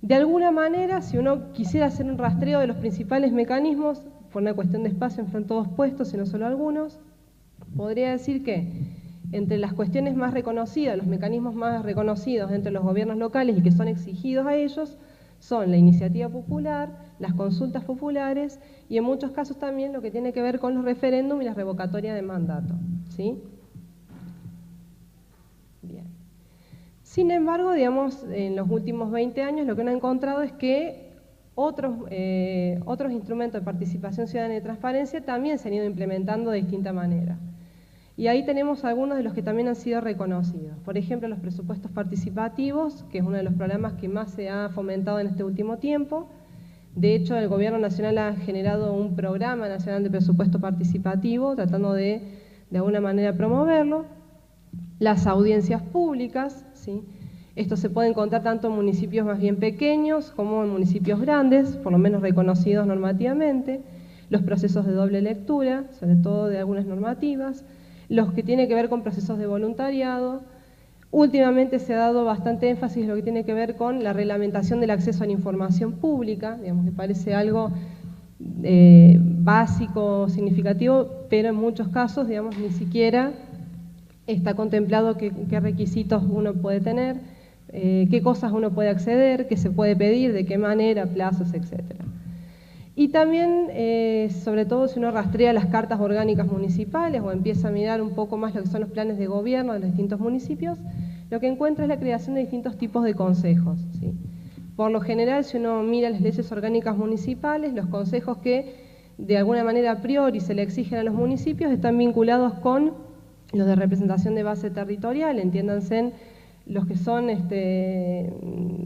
De alguna manera, si uno quisiera hacer un rastreo de los principales mecanismos, por una cuestión de espacio están todos puestos y no solo algunos, podría decir que entre las cuestiones más reconocidas, los mecanismos más reconocidos entre los gobiernos locales y que son exigidos a ellos, son la iniciativa popular, las consultas populares y en muchos casos también lo que tiene que ver con los referéndums y la revocatoria de mandato, ¿sí? Bien. Sin embargo, digamos, en los últimos 20 años lo que uno ha encontrado es que otros instrumentos de participación ciudadana y de transparencia también se han ido implementando de distinta manera. Y ahí tenemos algunos de los que también han sido reconocidos. Por ejemplo, los presupuestos participativos, que es uno de los programas que más se ha fomentado en este último tiempo. De hecho, el Gobierno Nacional ha generado un programa nacional de presupuesto participativo, tratando de alguna manera promoverlo. Las audiencias públicas, ¿sí? Esto se puede encontrar tanto en municipios más bien pequeños como en municipios grandes, por lo menos reconocidos normativamente. Los procesos de doble lectura, sobre todo de algunas normativas. Los que tienen que ver con procesos de voluntariado. Últimamente se ha dado bastante énfasis en lo que tiene que ver con la reglamentación del acceso a la información pública, digamos que parece algo básico, significativo, pero en muchos casos, digamos, ni siquiera está contemplado qué requisitos uno puede tener, qué cosas uno puede acceder, qué se puede pedir, de qué manera, plazos, etcétera. Y también, sobre todo si uno rastrea las cartas orgánicas municipales o empieza a mirar un poco más lo que son los planes de gobierno de los distintos municipios, lo que encuentra es la creación de distintos tipos de consejos, ¿sí? Por lo general, si uno mira las leyes orgánicas municipales, los consejos que de alguna manera a priori se le exigen a los municipios están vinculados con los de representación de base territorial, entiéndanse los que son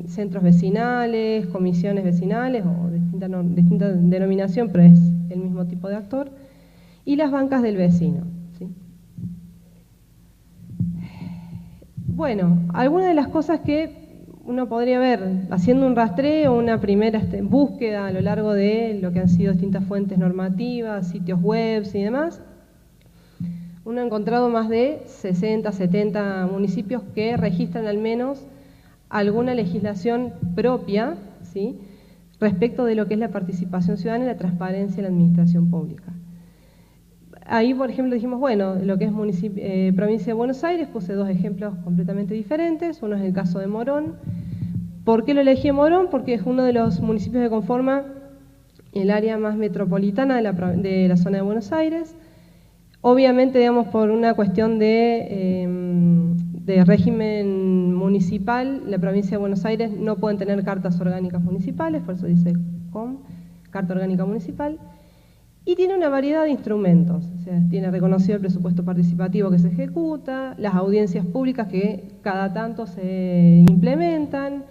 centros vecinales, comisiones vecinales o distinta denominación, pero es el mismo tipo de actor, y las bancas del vecino, ¿sí? Bueno, algunas de las cosas que uno podría ver haciendo un rastreo, una primera búsqueda a lo largo de lo que han sido distintas fuentes normativas, sitios web y demás. Uno ha encontrado más de 60, 70 municipios que registran al menos alguna legislación propia, ¿sí?, respecto de lo que es la participación ciudadana y la transparencia en la administración pública. Ahí, por ejemplo, dijimos, bueno, lo que es provincia de Buenos Aires, puse dos ejemplos completamente diferentes. Uno es el caso de Morón. ¿Por qué lo elegí Morón? Porque es uno de los municipios que conforma el área más metropolitana de la zona de Buenos Aires. Obviamente, digamos, por una cuestión de régimen municipal, la provincia de Buenos Aires no pueden tener cartas orgánicas municipales, por eso dice Carta Orgánica Municipal, y tiene una variedad de instrumentos, o sea, tiene reconocido el presupuesto participativo que se ejecuta, las audiencias públicas que cada tanto se implementan,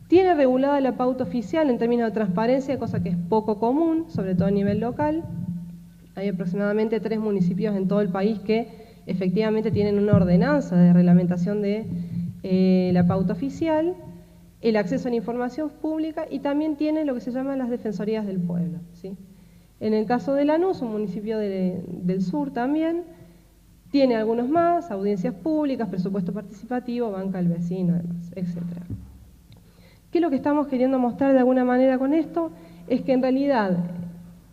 tiene regulada la pauta oficial en términos de transparencia, cosa que es poco común, sobre todo a nivel local. Hay aproximadamente 3 municipios en todo el país que efectivamente tienen una ordenanza de reglamentación de la pauta oficial, el acceso a la información pública y también tiene lo que se llama las defensorías del pueblo, ¿sí? En el caso de Lanús, un municipio del sur también, Tiene algunos más, audiencias públicas, presupuesto participativo, banca del vecino, además, etc. ¿Qué es lo que estamos queriendo mostrar de alguna manera con esto? Es que en realidad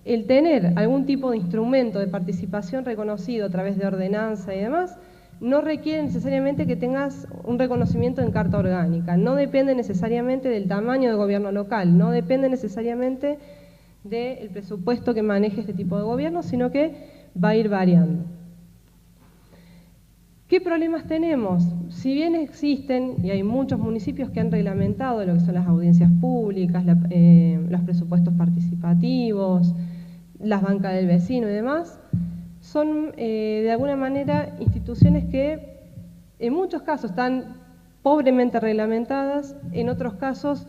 el tener algún tipo de instrumento de participación reconocido a través de ordenanza y demás, no requiere necesariamente que tengas un reconocimiento en carta orgánica, no depende necesariamente del tamaño del gobierno local, no depende necesariamente del presupuesto que maneje este tipo de gobierno, sino que va a ir variando. ¿Qué problemas tenemos? Si bien existen, y hay muchos municipios que han reglamentado lo que son las audiencias públicas, los presupuestos participativos, las bancas del vecino y demás, son de alguna manera instituciones que en muchos casos están pobremente reglamentadas, en otros casos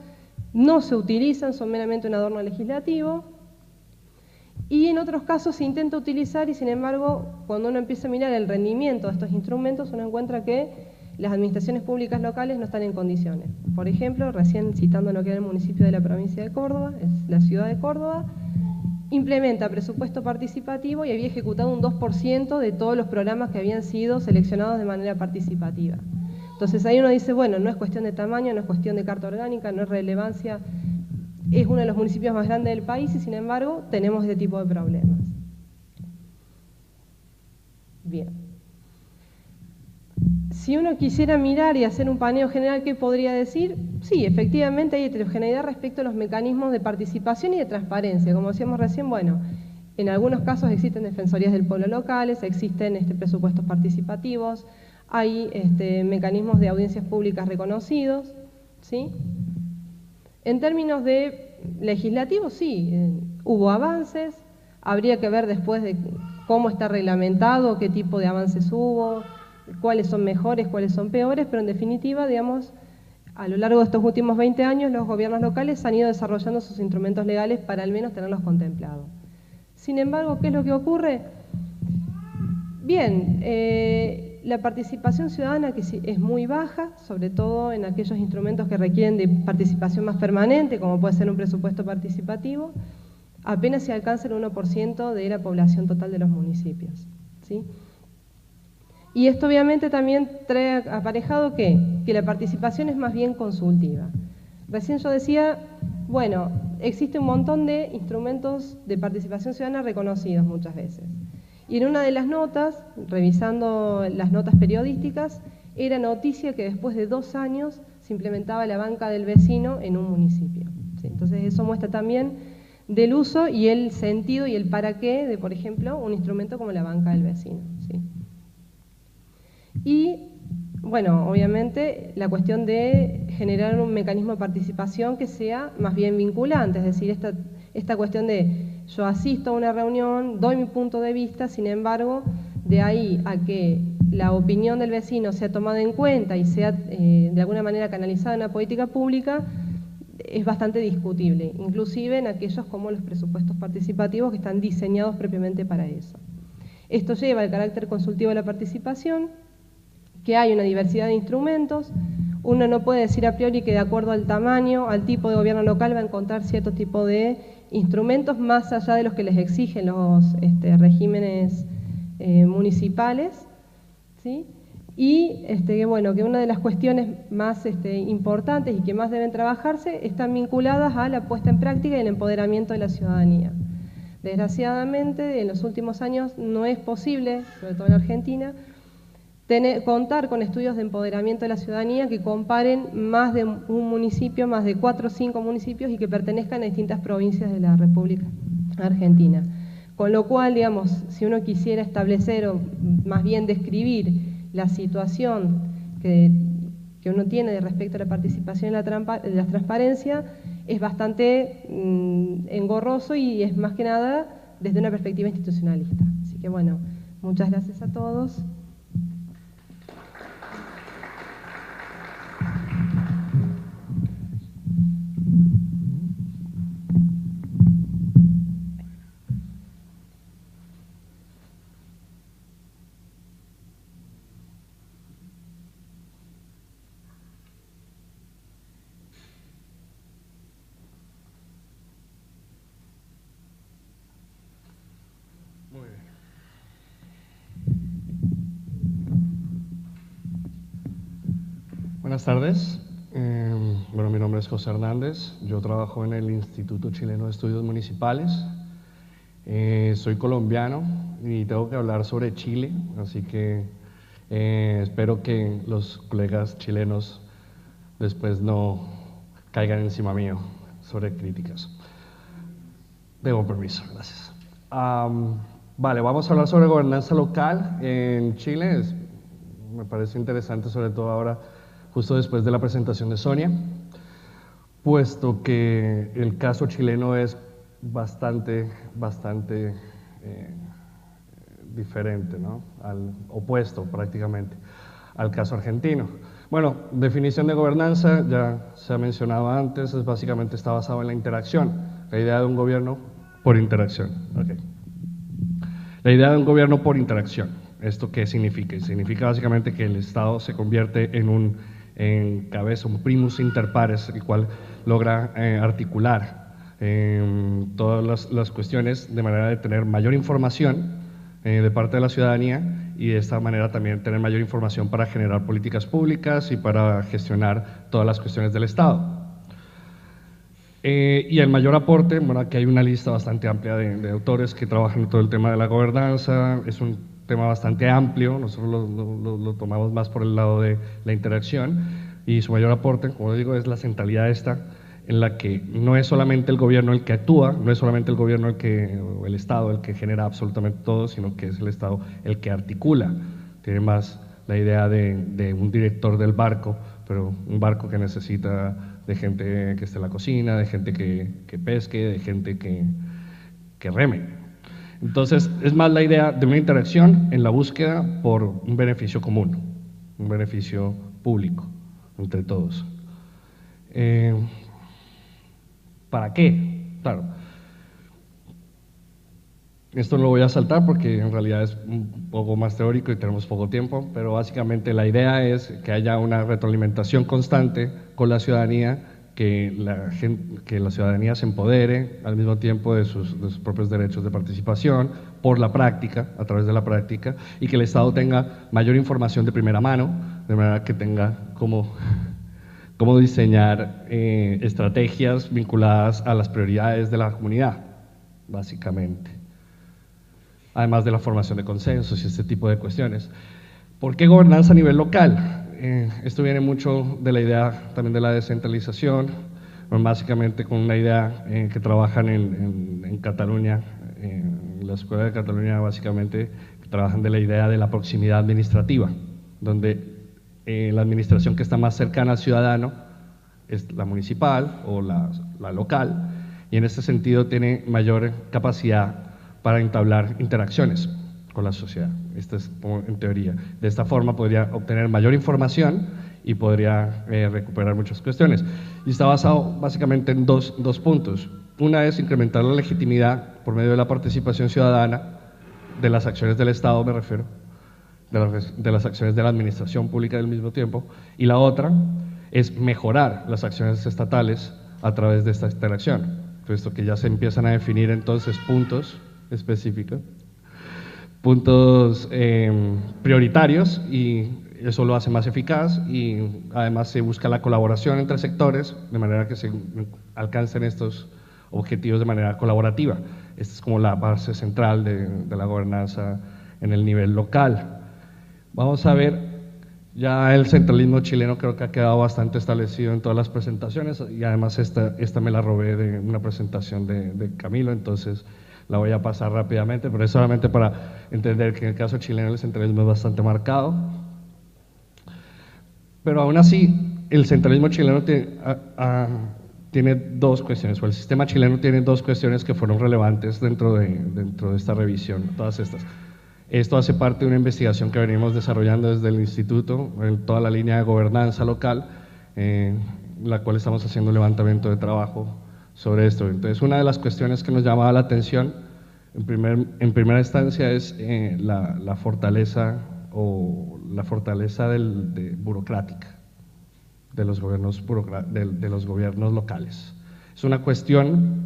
no se utilizan, son meramente un adorno legislativo, y en otros casos se intenta utilizar y sin embargo cuando uno empieza a mirar el rendimiento de estos instrumentos uno encuentra que las administraciones públicas locales no están en condiciones. Por ejemplo, recién citando lo que era el municipio de la provincia de Córdoba, es la ciudad de Córdoba, implementa presupuesto participativo y había ejecutado un 2% de todos los programas que habían sido seleccionados de manera participativa. Entonces ahí uno dice, bueno, no es cuestión de tamaño, no es cuestión de carta orgánica, no es relevancia. Es uno de los municipios más grandes del país y sin embargo tenemos este tipo de problemas. Bien. Si uno quisiera mirar y hacer un paneo general, ¿qué podría decir? Sí, efectivamente hay heterogeneidad respecto a los mecanismos de participación y de transparencia. Como decíamos recién, bueno, en algunos casos existen defensorías del pueblo locales, existen presupuestos participativos, hay mecanismos de audiencias públicas reconocidos, ¿sí? En términos de legislativos, sí, hubo avances, habría que ver después de cómo está reglamentado, qué tipo de avances hubo, cuáles son mejores, cuáles son peores, pero en definitiva, digamos, a lo largo de estos últimos 20 años los gobiernos locales han ido desarrollando sus instrumentos legales para al menos tenerlos contemplados. Sin embargo, ¿qué es lo que ocurre? Bien, la participación ciudadana que es muy baja, sobre todo en aquellos instrumentos que requieren de participación más permanente, como puede ser un presupuesto participativo, apenas se alcanza el 1% de la población total de los municipios, ¿sí? Y esto obviamente también trae aparejado que la participación es más bien consultiva. Recién yo decía, bueno, existe un montón de instrumentos de participación ciudadana reconocidos muchas veces. Y en una de las notas, revisando las notas periodísticas, era noticia que después de 2 años se implementaba la banca del vecino en un municipio, ¿sí? Entonces eso muestra también del uso y el sentido y el para qué de, por ejemplo, un instrumento como la banca del vecino, ¿sí? Y, bueno, obviamente la cuestión de generar un mecanismo de participación que sea más bien vinculante, es decir, esta cuestión de yo asisto a una reunión, doy mi punto de vista, sin embargo, de ahí a que la opinión del vecino sea tomada en cuenta y sea de alguna manera canalizada en la política pública, es bastante discutible, inclusive en aquellos como los presupuestos participativos que están diseñados propiamente para eso. Esto lleva al carácter consultivo de la participación, que hay una diversidad de instrumentos. Uno no puede decir a priori que de acuerdo al tamaño, al tipo de gobierno local va a encontrar cierto tipo de instrumentos más allá de los que les exigen los regímenes municipales, ¿sí? Y que una de las cuestiones más importantes y que más deben trabajarse están vinculadas a la puesta en práctica y el empoderamiento de la ciudadanía. Desgraciadamente, en los últimos años no es posible, sobre todo en Argentina, contar con estudios de empoderamiento de la ciudadanía que comparen más de un municipio, más de 4 o 5 municipios y que pertenezcan a distintas provincias de la República Argentina. Con lo cual, digamos, si uno quisiera establecer o más bien describir la situación que uno tiene respecto a la participación y la transparencia, es bastante engorroso y es más que nada desde una perspectiva institucionalista. Así que bueno, muchas gracias a todos. Muy bien. Buenas tardes. Bueno, mi nombre es José Hernández. Yo trabajo en el Instituto Chileno de Estudios Municipales. Soy colombiano y tengo que hablar sobre Chile, así que espero que los colegas chilenos después no caigan encima mío sobre críticas. Tengo permiso, gracias. Vale, vamos a hablar sobre gobernanza local en Chile. Me parece interesante, sobre todo ahora, justo después de la presentación de Sonia, puesto que el caso chileno es bastante diferente, ¿no? Al opuesto prácticamente al caso argentino. Bueno, definición de gobernanza, ya se ha mencionado antes, es básicamente está basado en la interacción, la idea de un gobierno por interacción. Okay. La idea de un gobierno por interacción, ¿esto qué significa? Significa básicamente que el Estado se convierte en cabeza, un primus inter pares, el cual logra articular todas las cuestiones de manera de tener mayor información de parte de la ciudadanía y de esta manera también tener mayor información para generar políticas públicas y para gestionar todas las cuestiones del Estado. Y el mayor aporte, bueno, aquí hay una lista bastante amplia de autores que trabajan en todo el tema de la gobernanza, es un tema bastante amplio, nosotros lo tomamos más por el lado de la interacción y su mayor aporte, como digo, es la centralidad esta en la que no es solamente el gobierno el que actúa, no es solamente el gobierno o el Estado el que genera absolutamente todo, sino que es el Estado el que articula, tiene más la idea de un director del barco, pero un barco que necesita de gente que esté en la cocina, de gente que pesque, de gente que reme. Entonces, es más la idea de una interacción en la búsqueda por un beneficio común, un beneficio público entre todos. ¿Para qué? Claro. Esto lo voy a saltar porque en realidad es un poco más teórico y tenemos poco tiempo, pero básicamente la idea es que haya una retroalimentación constante con la ciudadanía, que la ciudadanía se empodere al mismo tiempo de sus propios derechos de participación por la práctica, a través de la práctica, y que el Estado tenga mayor información de primera mano, de manera que tenga cómo diseñar estrategias vinculadas a las prioridades de la comunidad, básicamente. Además de la formación de consensos y este tipo de cuestiones. ¿Por qué gobernanza a nivel local? Esto viene mucho de la idea también de la descentralización, básicamente con una idea que trabajan en Cataluña, en la Escuela de Cataluña básicamente, que trabajan de la idea de la proximidad administrativa, donde la administración que está más cercana al ciudadano es la municipal o la local, y en este sentido tiene mayor capacidad para entablar interacciones con la sociedad. Esto es en teoría. De esta forma podría obtener mayor información y podría recuperar muchas cuestiones. Y está basado básicamente en dos puntos. Una es incrementar la legitimidad por medio de la participación ciudadana de las acciones del Estado, me refiero, de las acciones de la administración pública al mismo tiempo. Y la otra es mejorar las acciones estatales a través de esta interacción. Puesto que ya se empiezan a definir entonces puntos específicos, puntos prioritarios, y eso lo hace más eficaz, y además se busca la colaboración entre sectores de manera que se alcancen estos objetivos de manera colaborativa. Esta es como la base central de la gobernanza en el nivel local. Vamos a ver, ya el centralismo chileno creo que ha quedado bastante establecido en todas las presentaciones, y además esta me la robé de una presentación de Camilo, entonces la voy a pasar rápidamente, pero es solamente para entender que en el caso chileno el centralismo es bastante marcado. Pero aún así, el centralismo chileno tiene dos cuestiones, o el sistema chileno tiene dos cuestiones que fueron relevantes dentro de esta revisión, todas estas. Esto hace parte de una investigación que venimos desarrollando desde el instituto, en toda la línea de gobernanza local, la cual estamos haciendo un levantamiento de trabajo sobre esto. Entonces, una de las cuestiones que nos llamaba la atención en primera instancia es la fortaleza burocrática de los gobiernos locales. Es una cuestión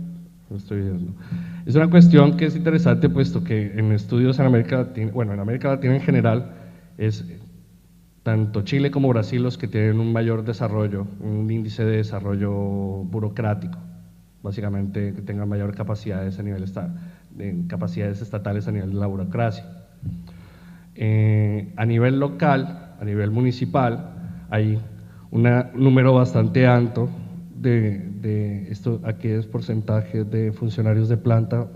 que es interesante, puesto que en estudios en América Latina, bueno, en América Latina en general, tanto Chile como Brasil los que tienen un mayor desarrollo, un índice de desarrollo burocrático, básicamente que tengan mayor capacidades a nivel capacidades estatales a nivel de la burocracia. A nivel local, a nivel municipal, hay un número bastante alto de esto, aquí es porcentaje de funcionarios de planta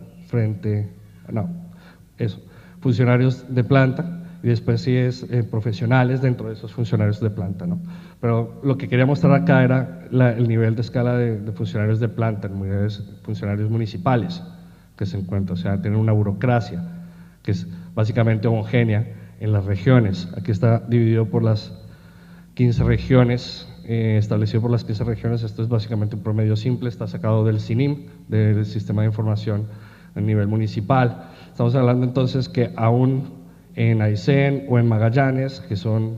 funcionarios de planta, y después sí es profesionales dentro de esos funcionarios de planta, ¿no? Pero lo que quería mostrar acá era el nivel de escala de funcionarios de planta, funcionarios municipales que se encuentran, o sea, tienen una burocracia que es básicamente homogénea en las regiones. Aquí está dividido por las 15 regiones, establecido por las 15 regiones. Esto es básicamente un promedio simple, está sacado del SINIM, del Sistema de Información a nivel municipal. Estamos hablando entonces que aún en Aysén o en Magallanes, que son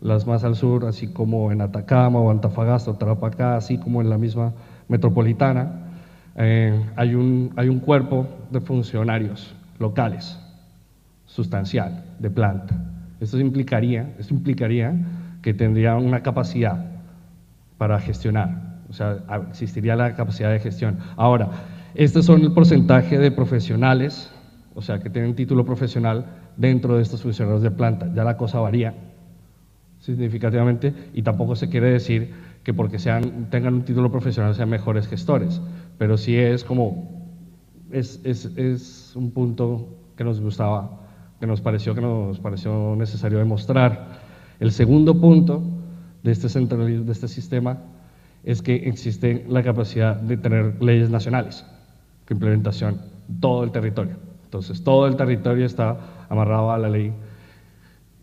las más al sur, así como en Atacama o Antofagasta o Tarapacá, así como en la misma metropolitana, hay un cuerpo de funcionarios locales sustancial de planta. Esto implicaría que tendría una capacidad para gestionar, o sea, existiría la capacidad de gestión. Ahora, estos son el porcentaje de profesionales, o sea, que tienen título profesional dentro de estos funcionarios de planta. Ya la cosa varía significativamente y tampoco se quiere decir que porque tengan un título profesional sean mejores gestores, pero sí es como, es un punto que nos gustaba, que nos pareció necesario demostrar. El segundo punto de este centralismo, de este sistema, es que existe la capacidad de tener leyes nacionales, con implementación en todo el territorio. Entonces, todo el territorio está amarrado a la ley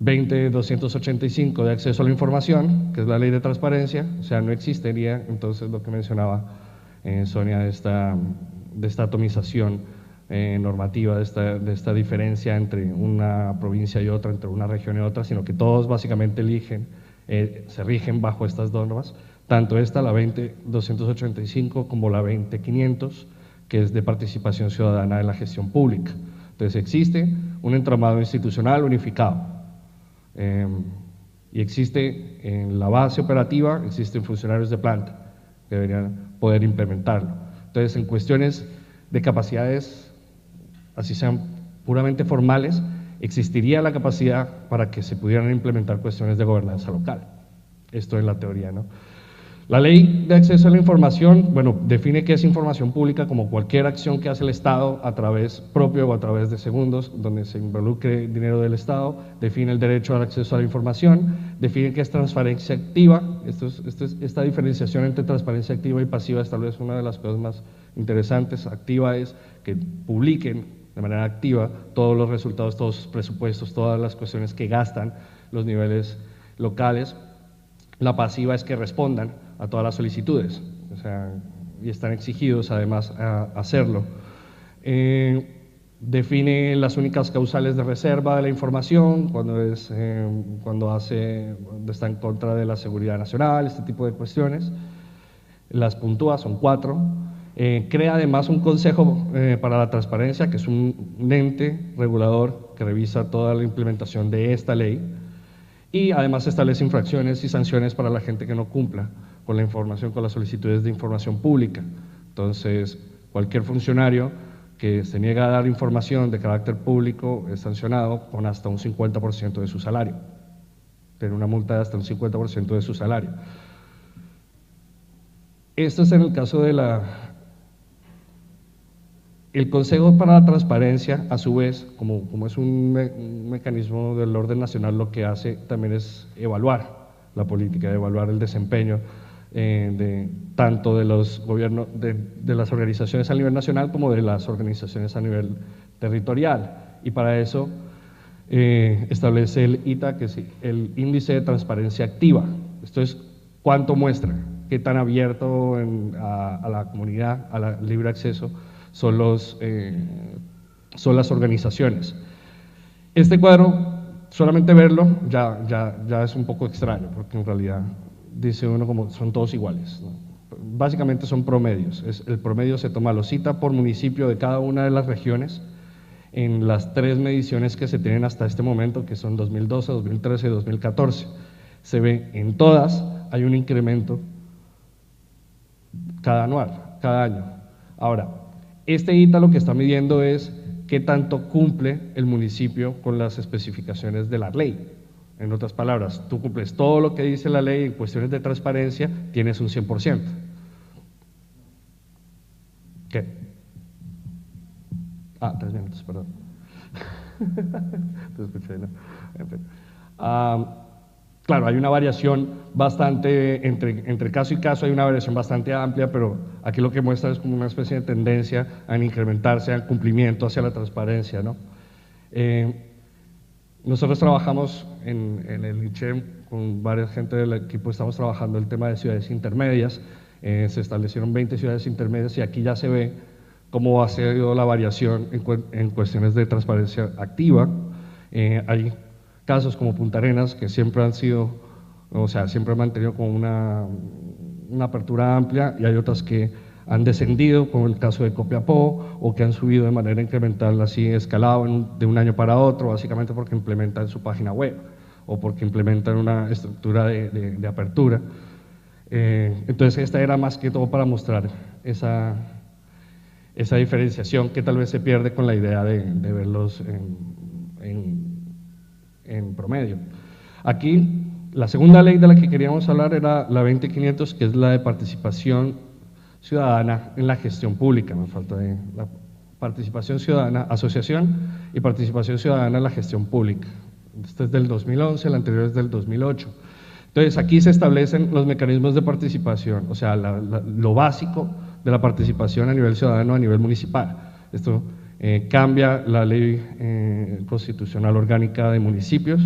20.285 de acceso a la información, que es la ley de transparencia, o sea, no existiría entonces lo que mencionaba Sonia de esta atomización normativa, de esta diferencia entre una provincia y otra, entre una región y otra, sino que todos básicamente se rigen bajo estas normas, tanto esta, la 20.285, como la 20.500, que es de participación ciudadana en la gestión pública. Entonces existe un entramado institucional unificado y existe en la base operativa, existen funcionarios de planta que deberían poder implementarlo. Entonces, en cuestiones de capacidades, así sean puramente formales, existiría la capacidad para que se pudieran implementar cuestiones de gobernanza local. Esto es la teoría, ¿no? La ley de acceso a la información, bueno, define qué es información pública como cualquier acción que hace el Estado a través propio o a través de segundos, donde se involucre dinero del Estado, define el derecho al acceso a la información, define qué es transparencia activa. Esta diferenciación entre transparencia activa y pasiva es tal vez una de las cosas más interesantes. Activa es que publiquen de manera activa todos los resultados, todos sus presupuestos, todas las cuestiones que gastan los niveles locales. La pasiva es que respondan a todas las solicitudes, o sea, y están exigidos además a hacerlo. Define las únicas causales de reserva de la información, cuando está en contra de la seguridad nacional, este tipo de cuestiones. Las puntúa, son 4. Crea además un consejo para la transparencia, que es un ente regulador que revisa toda la implementación de esta ley, y además establece infracciones y sanciones para la gente que no cumpla con la información, con las solicitudes de información pública. Entonces, cualquier funcionario que se niega a dar información de carácter público es sancionado con hasta un 50% de su salario. Tiene una multa de hasta un 50% de su salario. Esto es en el caso de el Consejo para la Transparencia, a su vez, como es un mecanismo del orden nacional, lo que hace también es evaluar la política, evaluar el desempeño tanto de los gobiernos, de las organizaciones a nivel nacional como de las organizaciones a nivel territorial. Y para eso establece el ITA, que es el Índice de Transparencia Activa. Esto es cuánto muestra, qué tan abierto a la comunidad, al libre acceso son las organizaciones. Este cuadro, solamente verlo ya es un poco extraño, porque en realidad dice uno como son todos iguales, ¿no? Básicamente son promedios. El promedio se toma, lo cita por municipio de cada una de las regiones en las 3 mediciones que se tienen hasta este momento, que son 2012, 2013 y 2014. se ve en todas, hay un incremento cada año. Ahora, este ITA lo que está midiendo es qué tanto cumple el municipio con las especificaciones de la ley. En otras palabras, tú cumples todo lo que dice la ley en cuestiones de transparencia, tienes un 100%. ¿Qué? 3 minutos, perdón. Te escuché, ¿no? En fin. Claro, hay una variación bastante, entre caso y caso hay una variación bastante amplia, pero aquí lo que muestra es como una especie de tendencia a incrementarse, al cumplimiento, hacia la transparencia, ¿no? Nosotros trabajamos en el ICHEM con varias gente del equipo, estamos trabajando el tema de ciudades intermedias, se establecieron 20 ciudades intermedias y aquí ya se ve cómo ha sido la variación en cuestiones de transparencia activa. Hay casos como Punta Arenas que siempre han sido, o sea, siempre han mantenido como una apertura amplia, y hay otras que han descendido, como el caso de Copiapó, o que han subido de manera incremental, así escalado de un año para otro, básicamente porque implementan su página web o porque implementan una estructura de apertura. Entonces, esta era más que todo para mostrar esa diferenciación que tal vez se pierde con la idea de verlos en promedio. Aquí, la segunda ley de la que queríamos hablar era la 20500, que es la de participación ciudadana en la gestión pública. Me falta la participación ciudadana, asociación y participación ciudadana en la gestión pública. Este es del 2011, el anterior es del 2008. Entonces, aquí se establecen los mecanismos de participación, o sea, lo básico de la participación a nivel ciudadano, a nivel municipal. Esto cambia la ley constitucional orgánica de municipios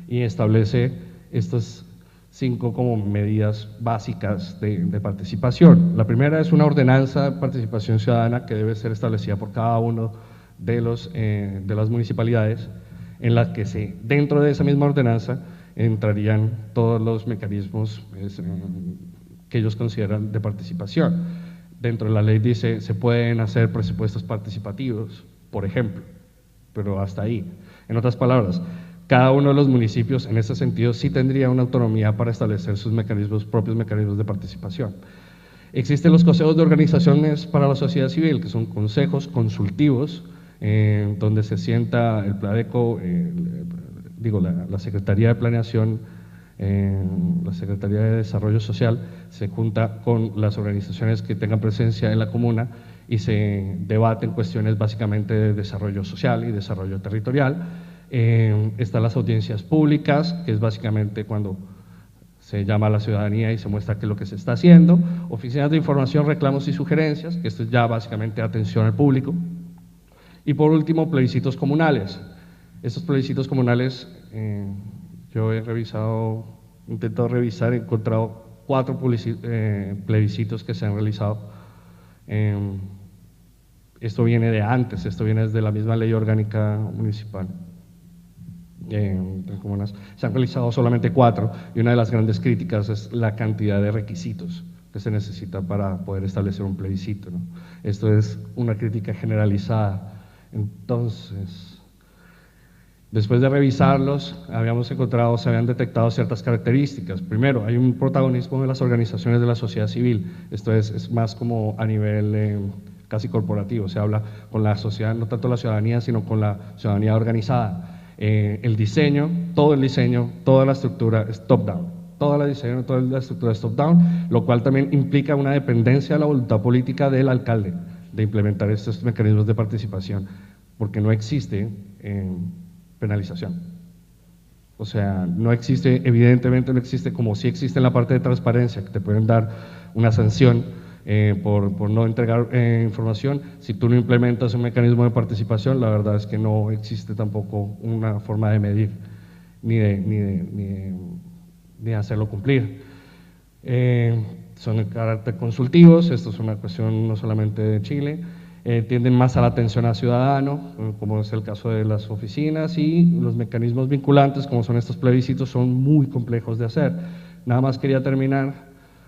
y establece estas 5 como medidas básicas de participación. La primera es una ordenanza de participación ciudadana que debe ser establecida por cada uno de las municipalidades, en la que dentro de esa misma ordenanza entrarían todos los mecanismos que ellos consideran de participación. Dentro de la ley dice, se pueden hacer presupuestos participativos, por ejemplo, pero hasta ahí. En otras palabras, cada uno de los municipios en ese sentido sí tendría una autonomía para establecer sus propios mecanismos de participación. Existen los consejos de organizaciones para la sociedad civil, que son consejos consultivos, donde se sienta el PLADECO, la Secretaría de Planeación, la Secretaría de Desarrollo Social, se junta con las organizaciones que tengan presencia en la comuna y se debaten cuestiones básicamente de desarrollo social y desarrollo territorial. Están las audiencias públicas, que es básicamente cuando se llama a la ciudadanía y se muestra qué es lo que se está haciendo. Oficinas de información, reclamos y sugerencias, que esto es ya básicamente atención al público. Y por último, plebiscitos comunales. Estos plebiscitos comunales, yo he intentado revisar, he encontrado 4 plebiscitos que se han realizado. Esto viene de antes, esto viene desde la misma ley orgánica municipal. Se han realizado solamente 4, y una de las grandes críticas es la cantidad de requisitos que se necesita para poder establecer un plebiscito, ¿no? Esto es una crítica generalizada. Entonces, después de revisarlos, se habían detectado ciertas características. Primero, hay un protagonismo de las organizaciones de la sociedad civil. Esto es más como a nivel casi corporativo, se habla con la sociedad, no tanto la ciudadanía, sino con la ciudadanía organizada. El diseño, toda la estructura es top-down. Toda la estructura es top-down, lo cual también implica una dependencia de la voluntad política del alcalde de implementar estos mecanismos de participación, porque no existe penalización. O sea, evidentemente no existe, como sí existe en la parte de transparencia, que te pueden dar una sanción por no entregar información. Si tú no implementas un mecanismo de participación, la verdad es que no existe tampoco una forma de medir ni de hacerlo cumplir. Son de carácter consultivos, esto es una cuestión no solamente de Chile, tienden más a la atención al ciudadano, como es el caso de las oficinas, y los mecanismos vinculantes, como son estos plebiscitos, son muy complejos de hacer. Nada más quería terminar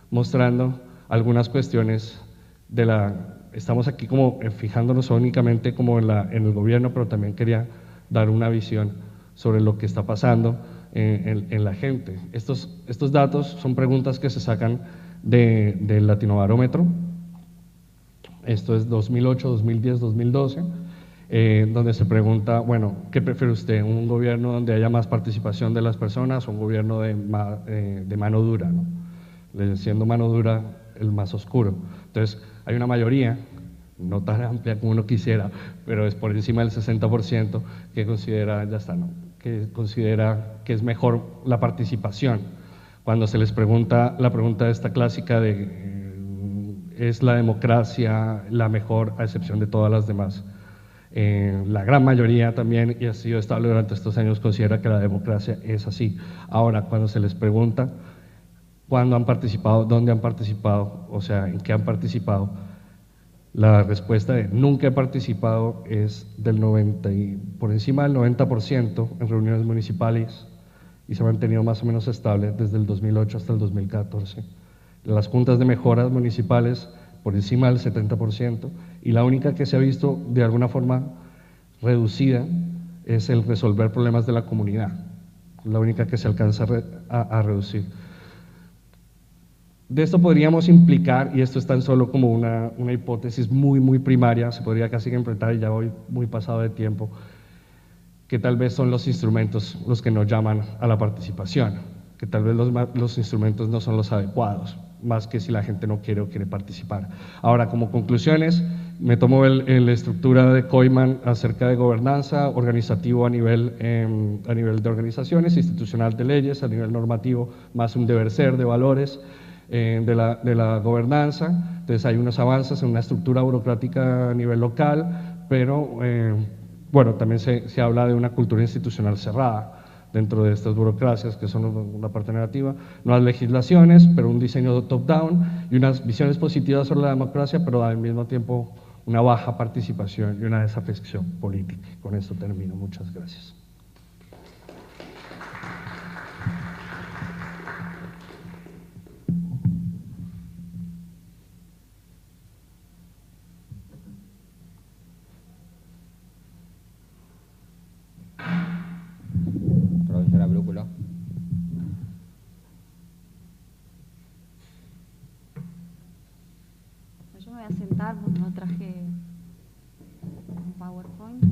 mostrando algunas cuestiones estamos aquí como fijándonos únicamente como en el gobierno, pero también quería dar una visión sobre lo que está pasando en la gente. Estos datos son preguntas que se sacan del Latinobarómetro. Esto es 2008, 2010, 2012, donde se pregunta, bueno, ¿qué prefiere usted? ¿Un gobierno donde haya más participación de las personas o un gobierno de mano dura, ¿no? Siendo mano dura el más oscuro. Entonces, hay una mayoría, no tan amplia como uno quisiera, pero es por encima del 60% que considera, ya está, ¿no?, que considera que es mejor la participación. Cuando se les pregunta la pregunta esta clásica de ¿es la democracia la mejor a excepción de todas las demás? La gran mayoría también, y ha sido estable durante estos años, considera que la democracia es así. Ahora, cuando se les pregunta cuándo han participado, dónde han participado, o sea, en qué han participado, la respuesta de nunca he participado es por encima del 90% en reuniones municipales y se ha mantenido más o menos estable desde el 2008 hasta el 2014. Las juntas de mejoras municipales por encima del 70%, y la única que se ha visto de alguna forma reducida es el resolver problemas de la comunidad, la única que se alcanza a reducir. De esto podríamos implicar, y esto es tan solo como una hipótesis muy primaria, se podría casi implementar, y ya voy muy pasado de tiempo, que tal vez son los instrumentos los que nos llaman a la participación, que tal vez los instrumentos no son los adecuados, más que si la gente no quiere o quiere participar. Ahora, como conclusiones, me tomo la estructura de Koyman acerca de gobernanza, organizativo a nivel de organizaciones, institucional de leyes, a nivel normativo, más un deber ser de valores de la gobernanza. Entonces hay unos avances en una estructura burocrática a nivel local, pero bueno, también se habla de una cultura institucional cerrada dentro de estas burocracias, que son la parte negativa, nuevas legislaciones, pero un diseño top-down y unas visiones positivas sobre la democracia, pero al mismo tiempo una baja participación y una desafección política. Con esto termino. Muchas gracias. Profesora Brúculo. Yo me voy a sentar porque no traje un PowerPoint.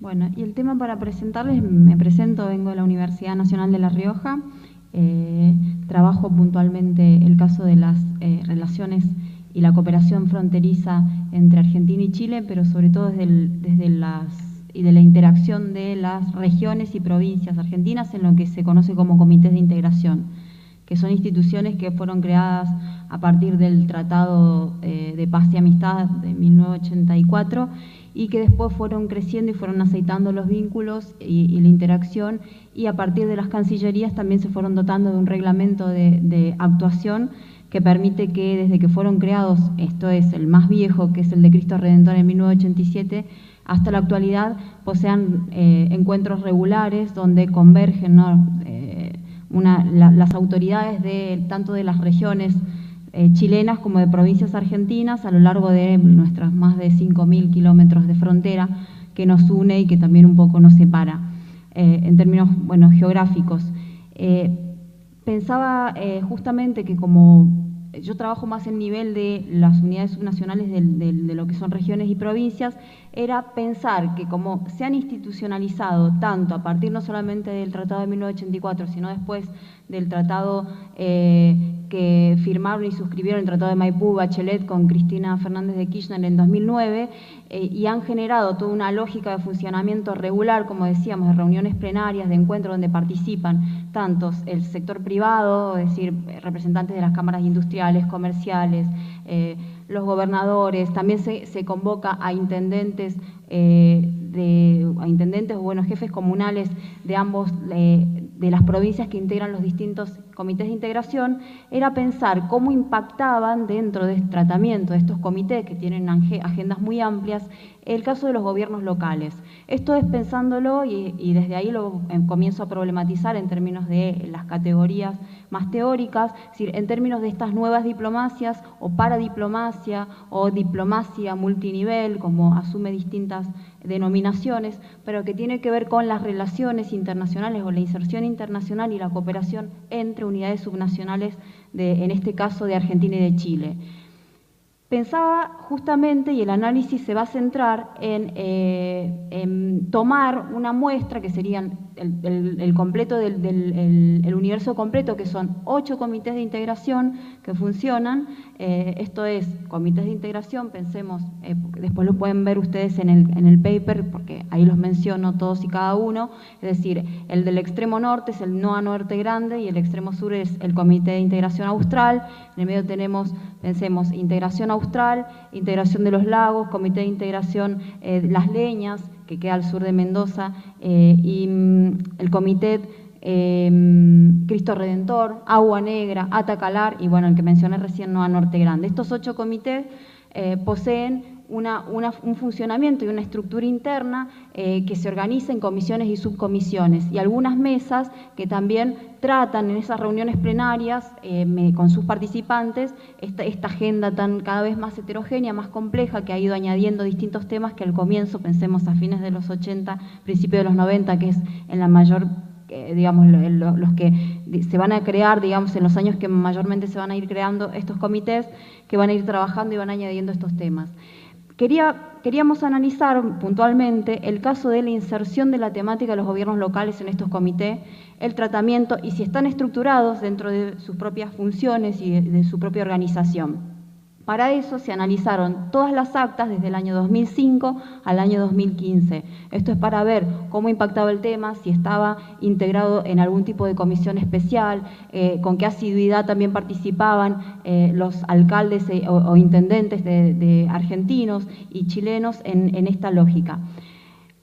Bueno, y el tema para presentarles, me presento, vengo de la Universidad Nacional de La Rioja, trabajo puntualmente el caso de las relaciones y la cooperación fronteriza entre Argentina y Chile, pero sobre todo desde la interacción de las regiones y provincias argentinas en lo que se conoce como comités de integración, que son instituciones que fueron creadas a partir del Tratado de Paz y Amistad de 1984 y que después fueron creciendo y fueron aceitando los vínculos y la interacción, y a partir de las cancillerías también se fueron dotando de un reglamento de actuación que permite que desde que fueron creados, esto es el más viejo, que es el de Cristo Redentor en 1987, hasta la actualidad posean encuentros regulares donde convergen, ¿no?, las autoridades tanto de las regiones chilenas como de provincias argentinas a lo largo de nuestras más de 5.000 kilómetros de frontera que nos une y que también un poco nos separa en términos, bueno, geográficos. Pensaba justamente que como yo trabajo más en nivel de las unidades subnacionales de lo que son regiones y provincias, era pensar que como se han institucionalizado tanto a partir no solamente del Tratado de 1984, sino después del tratado que firmaron y suscribieron, el Tratado de Maipú, Bachelet con Cristina Fernández de Kirchner en 2009, y han generado toda una lógica de funcionamiento regular, como decíamos, de reuniones plenarias, de encuentros donde participan tantos el sector privado, es decir, representantes de las cámaras industriales, comerciales, los gobernadores, también se convoca a intendentes, jefes comunales de ambos, de las provincias que integran los distintos comités de integración era pensar cómo impactaban dentro del tratamiento de estos comités que tienen agendas muy amplias el caso de los gobiernos locales. Esto es pensándolo y desde ahí lo comienzo a problematizar en términos de las categorías más teóricas, es decir, en términos de estas nuevas diplomacias o paradiplomacia o diplomacia multinivel, como asume distintas denominaciones, pero que tiene que ver con las relaciones internacionales o la inserción internacional y la cooperación entre unidades subnacionales, en este caso de Argentina y de Chile. Pensaba justamente, y el análisis se va a centrar en tomar una muestra que serían el completo el universo completo, que son 8 comités de integración que funcionan. Esto es, comités de integración, pensemos, después lo pueden ver ustedes en el paper, porque ahí los menciono todos y cada uno. Es decir, el del extremo norte es el NOA Norte Grande y el extremo sur es el Comité de Integración Austral. En el medio tenemos, pensemos, integración austral, integración de los lagos, comité de integración Las Leñas, que queda al sur de Mendoza, y el comité Cristo Redentor, Agua Negra, Atacalar y bueno, el que mencioné recién, NOA Norte Grande. Estos 8 comités poseen un funcionamiento y una estructura interna que se organiza en comisiones y subcomisiones y algunas mesas que también tratan en esas reuniones plenarias con sus participantes esta agenda cada vez más heterogénea, más compleja, que ha ido añadiendo distintos temas que al comienzo, pensemos a fines de los 80, principios de los 90, que es en la mayor, digamos, los que se van a crear, digamos, en los años que mayormente se van a ir creando estos comités que van a ir trabajando y van añadiendo estos temas. Queríamos analizar puntualmente el caso de la inserción de la temática de los gobiernos locales en estos comités, el tratamiento y si están estructurados dentro de sus propias funciones y de su propia organización. Para eso se analizaron todas las actas desde el año 2005 al año 2015. Esto es para ver cómo impactaba el tema, si estaba integrado en algún tipo de comisión especial, con qué asiduidad también participaban los alcaldes o intendentes de argentinos y chilenos en esta lógica.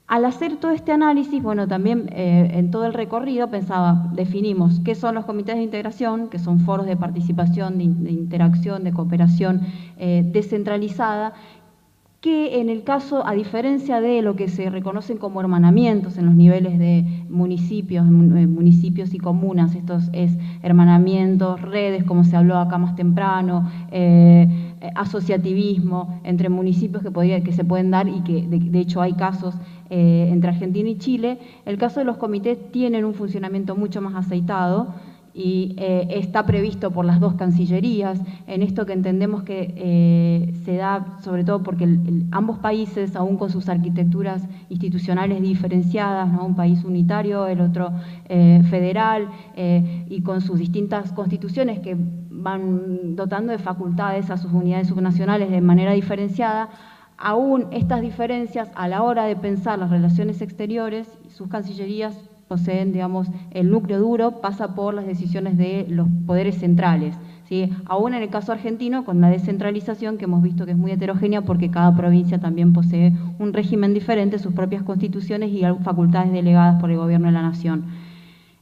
Al hacer todo este análisis, bueno, también en todo el recorrido definimos qué son los comités de integración, que son foros de participación, de interacción, de cooperación descentralizada, que en el caso, a diferencia de lo que se reconocen como hermanamientos en los niveles de municipios y comunas, estos es hermanamientos, redes, como se habló acá más temprano, asociativismo entre municipios que se pueden dar y que de hecho hay casos entre Argentina y Chile. El caso de los comités tienen un funcionamiento mucho más aceitado y está previsto por las 2 cancillerías, en esto que entendemos que se da sobre todo porque ambos países, aún con sus arquitecturas institucionales diferenciadas, ¿no? Un país unitario, el otro federal, y con sus distintas constituciones que van dotando de facultades a sus unidades subnacionales de manera diferenciada, aún estas diferencias a la hora de pensar las relaciones exteriores, sus cancillerías poseen, digamos, el núcleo duro pasa por las decisiones de los poderes centrales, ¿sí? Aún en el caso argentino, con la descentralización que hemos visto que es muy heterogénea porque cada provincia también posee un régimen diferente, sus propias constituciones y facultades delegadas por el gobierno de la nación.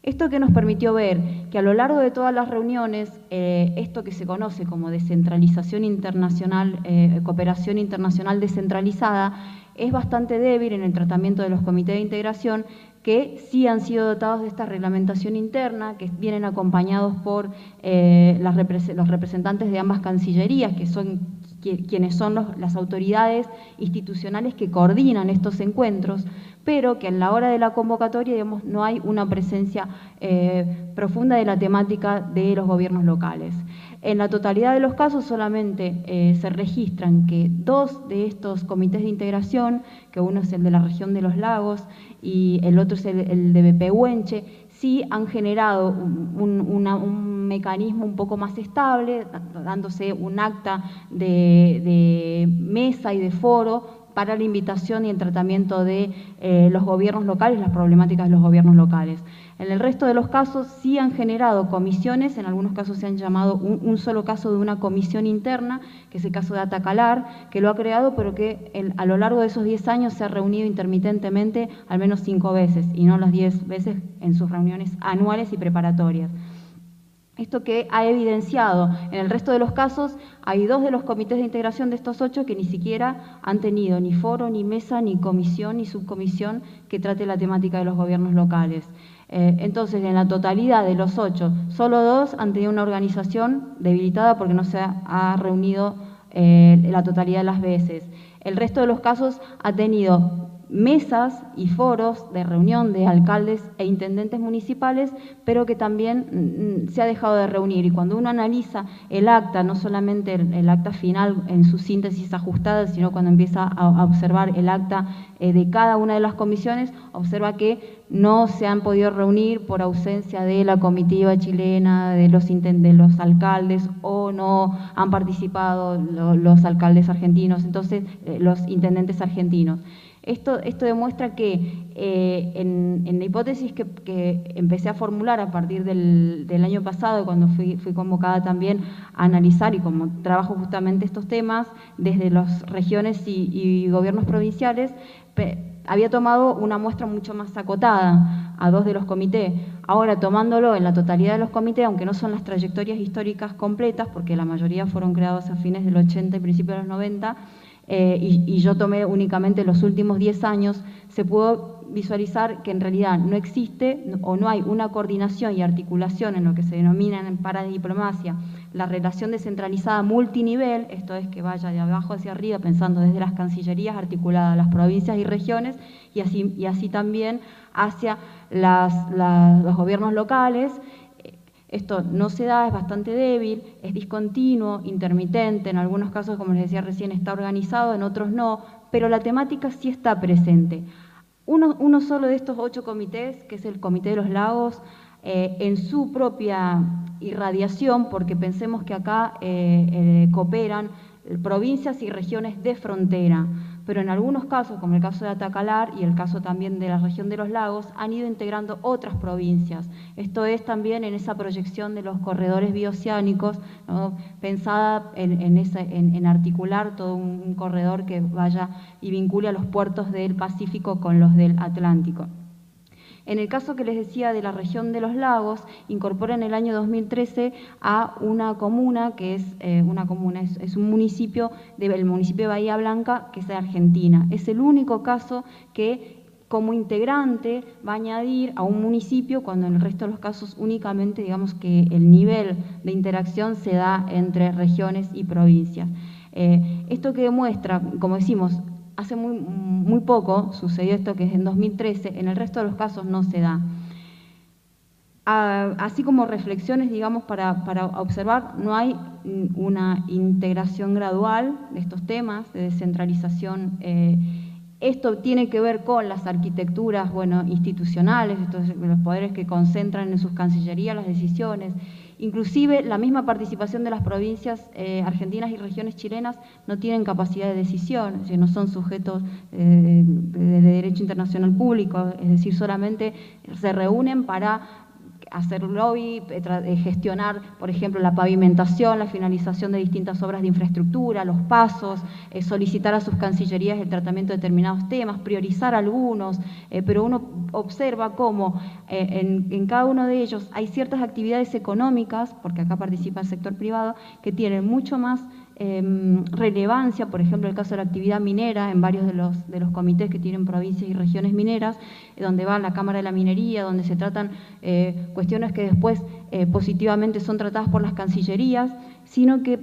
Esto que nos permitió ver que a lo largo de todas las reuniones, esto que se conoce como descentralización internacional, cooperación internacional descentralizada, es bastante débil en el tratamiento de los comités de integración, que sí han sido dotados de esta reglamentación interna, que vienen acompañados por los representantes de ambas cancillerías, que son quienes son las autoridades institucionales que coordinan estos encuentros, pero que en la hora de la convocatoria, digamos, no hay una presencia profunda de la temática de los gobiernos locales. En la totalidad de los casos solamente se registran que 2 de estos comités de integración, que uno es el de la región de los lagos y el otro es el de Pehuenche, sí han generado un mecanismo un poco más estable, dándose un acta de mesa y de foro para la invitación y el tratamiento de los gobiernos locales, las problemáticas de los gobiernos locales. En el resto de los casos sí han generado comisiones, en algunos casos se han llamado un solo caso de una comisión interna, que es el caso de Atacalar, que lo ha creado, pero que a lo largo de esos 10 años se ha reunido intermitentemente al menos 5 veces, y no las 10 veces en sus reuniones anuales y preparatorias. Esto que ha evidenciado, en el resto de los casos, hay 2 de los comités de integración de estos 8 que ni siquiera han tenido ni foro, ni mesa, ni comisión, ni subcomisión que trate la temática de los gobiernos locales. Entonces, en la totalidad de los 8, solo 2 han tenido una organización debilitada porque no se ha reunido la totalidad de las veces. El resto de los casos ha tenido mesas y foros de reunión de alcaldes e intendentes municipales, pero que también se ha dejado de reunir. Y cuando uno analiza el acta, no solamente el acta final en su síntesis ajustada, sino cuando empieza a observar el acta de cada una de las comisiones, observa que no se han podido reunir por ausencia de la comitiva chilena, de los alcaldes, o no han participado los alcaldes argentinos, entonces los intendentes argentinos. Esto demuestra que en la hipótesis que empecé a formular a partir del año pasado, cuando fui convocada también a analizar, y como trabajo justamente estos temas desde las regiones y gobiernos provinciales, había tomado una muestra mucho más acotada a 2 de los comités. Ahora, tomándolo en la totalidad de los comités, aunque no son las trayectorias históricas completas, porque la mayoría fueron creados a fines del 80 y principios de los 90, y yo tomé únicamente los últimos 10 años, se pudo visualizar que en realidad no existe o no hay una coordinación y articulación en lo que se denomina en paradiplomacia la relación descentralizada multinivel, esto es que vaya de abajo hacia arriba, pensando desde las cancillerías articuladas a las provincias y regiones, y así también hacia los gobiernos locales. Esto no se da, es bastante débil, es discontinuo, intermitente, en algunos casos, como les decía recién, está organizado, en otros no, pero la temática sí está presente. Uno solo de estos 8 comités, que es el Comité de los Lagos, en su propia irradiación, porque pensemos que acá cooperan provincias y regiones de frontera, pero en algunos casos, como el caso de Atacalar y el caso también de la región de los lagos, han ido integrando otras provincias. Esto es también en esa proyección de los corredores bioceánicos, ¿no?, pensada en articular todo un corredor que vaya y vincule a los puertos del Pacífico con los del Atlántico. En el caso que les decía de la región de los lagos, incorpora en el año 2013 a una comuna que es es un municipio, el municipio de Bahía Blanca, que es de Argentina. Es el único caso que como integrante va a añadir a un municipio, cuando en el resto de los casos únicamente, digamos que el nivel de interacción se da entre regiones y provincias. Esto que demuestra, como decimos, hace muy poco sucedió esto, que es en 2013, en el resto de los casos no se da. Así como reflexiones, digamos, para observar, no hay una integración gradual de estos temas de descentralización. Esto tiene que ver con las arquitecturas, institucionales, los poderes que concentran en sus cancillerías las decisiones. Inclusive la misma participación de las provincias argentinas y regiones chilenas no tienen capacidad de decisión, es decir, no son sujetos de derecho internacional público, es decir, solamente se reúnen para hacer lobby, gestionar, por ejemplo, la pavimentación, la finalización de distintas obras de infraestructura, los pasos, solicitar a sus cancillerías el tratamiento de determinados temas, priorizar algunos, pero uno observa cómo en cada uno de ellos hay ciertas actividades económicas, porque acá participa el sector privado, que tienen mucho más relevancia, por ejemplo, el caso de la actividad minera en varios de los comités que tienen provincias y regiones mineras, donde va la Cámara de la Minería, donde se tratan cuestiones que después positivamente son tratadas por las cancillerías, sino que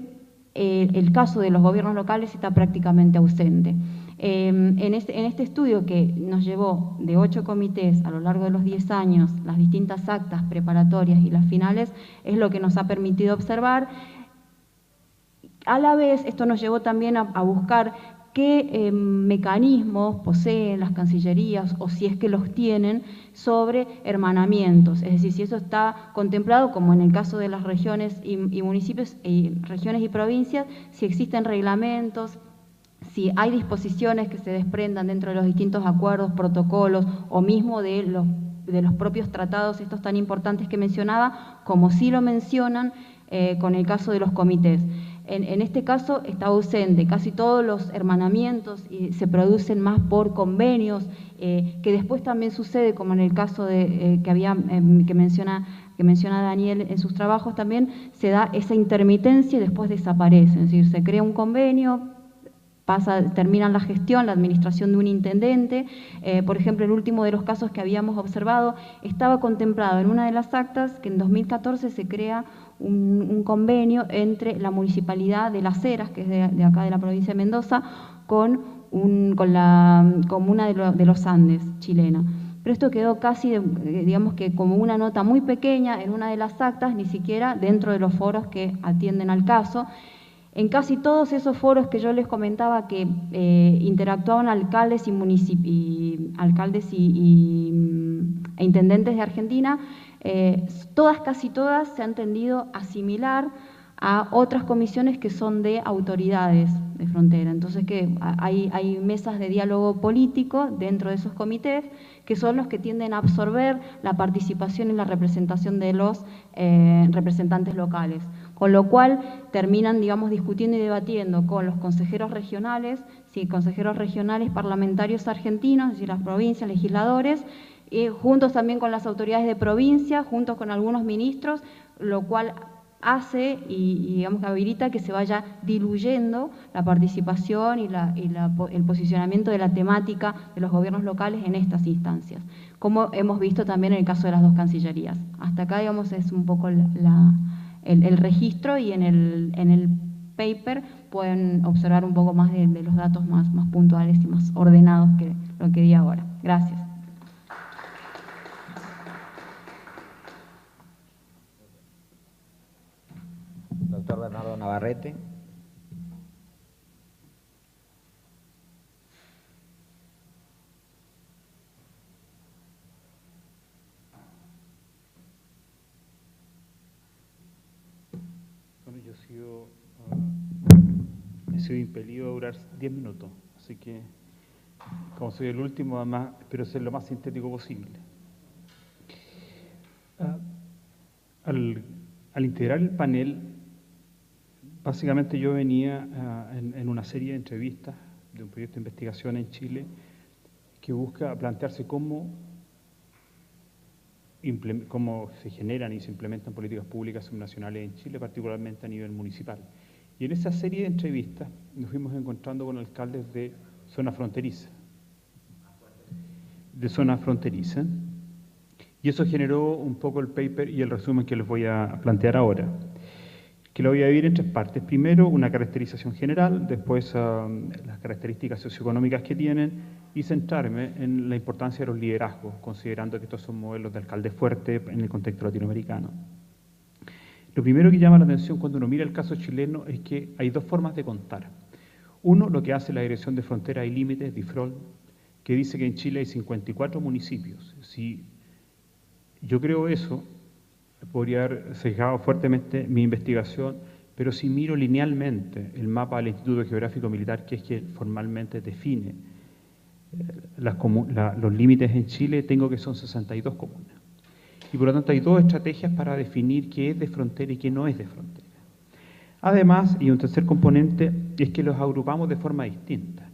el caso de los gobiernos locales está prácticamente ausente. En este estudio que nos llevó de 8 comités a lo largo de los 10 años, las distintas actas preparatorias y las finales, es lo que nos ha permitido observar. A la vez, esto nos llevó también a buscar qué mecanismos poseen las cancillerías, o si es que los tienen, sobre hermanamientos. Es decir, si eso está contemplado, como en el caso de las regiones y municipios, regiones y provincias, si existen reglamentos, si hay disposiciones que se desprendan dentro de los distintos acuerdos, protocolos, o mismo de los propios tratados, estos tan importantes que mencionaba, como sí lo mencionan con el caso de los comités. En este caso está ausente, casi todos los hermanamientos se producen más por convenios, que después también sucede, como en el caso que menciona que menciona Daniel en sus trabajos, también se da esa intermitencia y después desaparece. Es decir, se crea un convenio, terminan la gestión, la administración de un intendente. Por ejemplo, el último de los casos que habíamos observado estaba contemplado en una de las actas que en 2014 se crea un convenio entre la Municipalidad de Las Heras, que es de acá de la provincia de Mendoza, con la comuna de los Andes chilena. Pero esto quedó casi, digamos que como una nota muy pequeña en una de las actas, ni siquiera dentro de los foros que atienden al caso. En casi todos esos foros que yo les comentaba que interactuaban alcaldes e intendentes de Argentina, casi todas se han tendido a asimilar a otras comisiones que son de autoridades de frontera. Entonces hay mesas de diálogo político dentro de esos comités que son los que tienden a absorber la participación y la representación de los representantes locales. Con lo cual terminan, digamos, discutiendo y debatiendo con los consejeros regionales, parlamentarios argentinos, es decir, las provincias, legisladores, juntos también con las autoridades de provincia, juntos con algunos ministros, lo cual hace y digamos que habilita que se vaya diluyendo la participación y el posicionamiento de la temática de los gobiernos locales en estas instancias, como hemos visto también en el caso de las dos cancillerías. Hasta acá, digamos, es un poco el registro, y en el paper pueden observar un poco más de los datos más puntuales y más ordenados que lo que di ahora. Gracias. Doctor Bernardo Navarrete. Bueno, yo he sido impelido a durar 10 minutos, así que, como soy el último, además, espero ser lo más sintético posible. Al integrar el panel, básicamente yo venía en una serie de entrevistas de un proyecto de investigación en Chile que busca plantearse cómo se generan y se implementan políticas públicas subnacionales en Chile, particularmente a nivel municipal. Y en esa serie de entrevistas nos fuimos encontrando con alcaldes de zona fronteriza. Y eso generó un poco el paper y el resumen que les voy a plantear ahora, que lo voy a dividir en tres partes. Primero, una caracterización general, después las características socioeconómicas que tienen, y centrarme en la importancia de los liderazgos, considerando que estos son modelos de alcalde fuerte en el contexto latinoamericano. Lo primero que llama la atención cuando uno mira el caso chileno es que hay dos formas de contar. Uno, lo que hace la Dirección de Fronteras y Límites, DIFROL, que dice que en Chile hay 54 municipios. Si yo creo eso, podría haber sesgado fuertemente mi investigación, pero si miro linealmente el mapa del Instituto Geográfico Militar, que es que formalmente define los límites en Chile, tengo que son 62 comunas. Y por lo tanto hay dos estrategias para definir qué es de frontera y qué no es de frontera. Además, y un tercer componente, es que los agrupamos de forma distinta.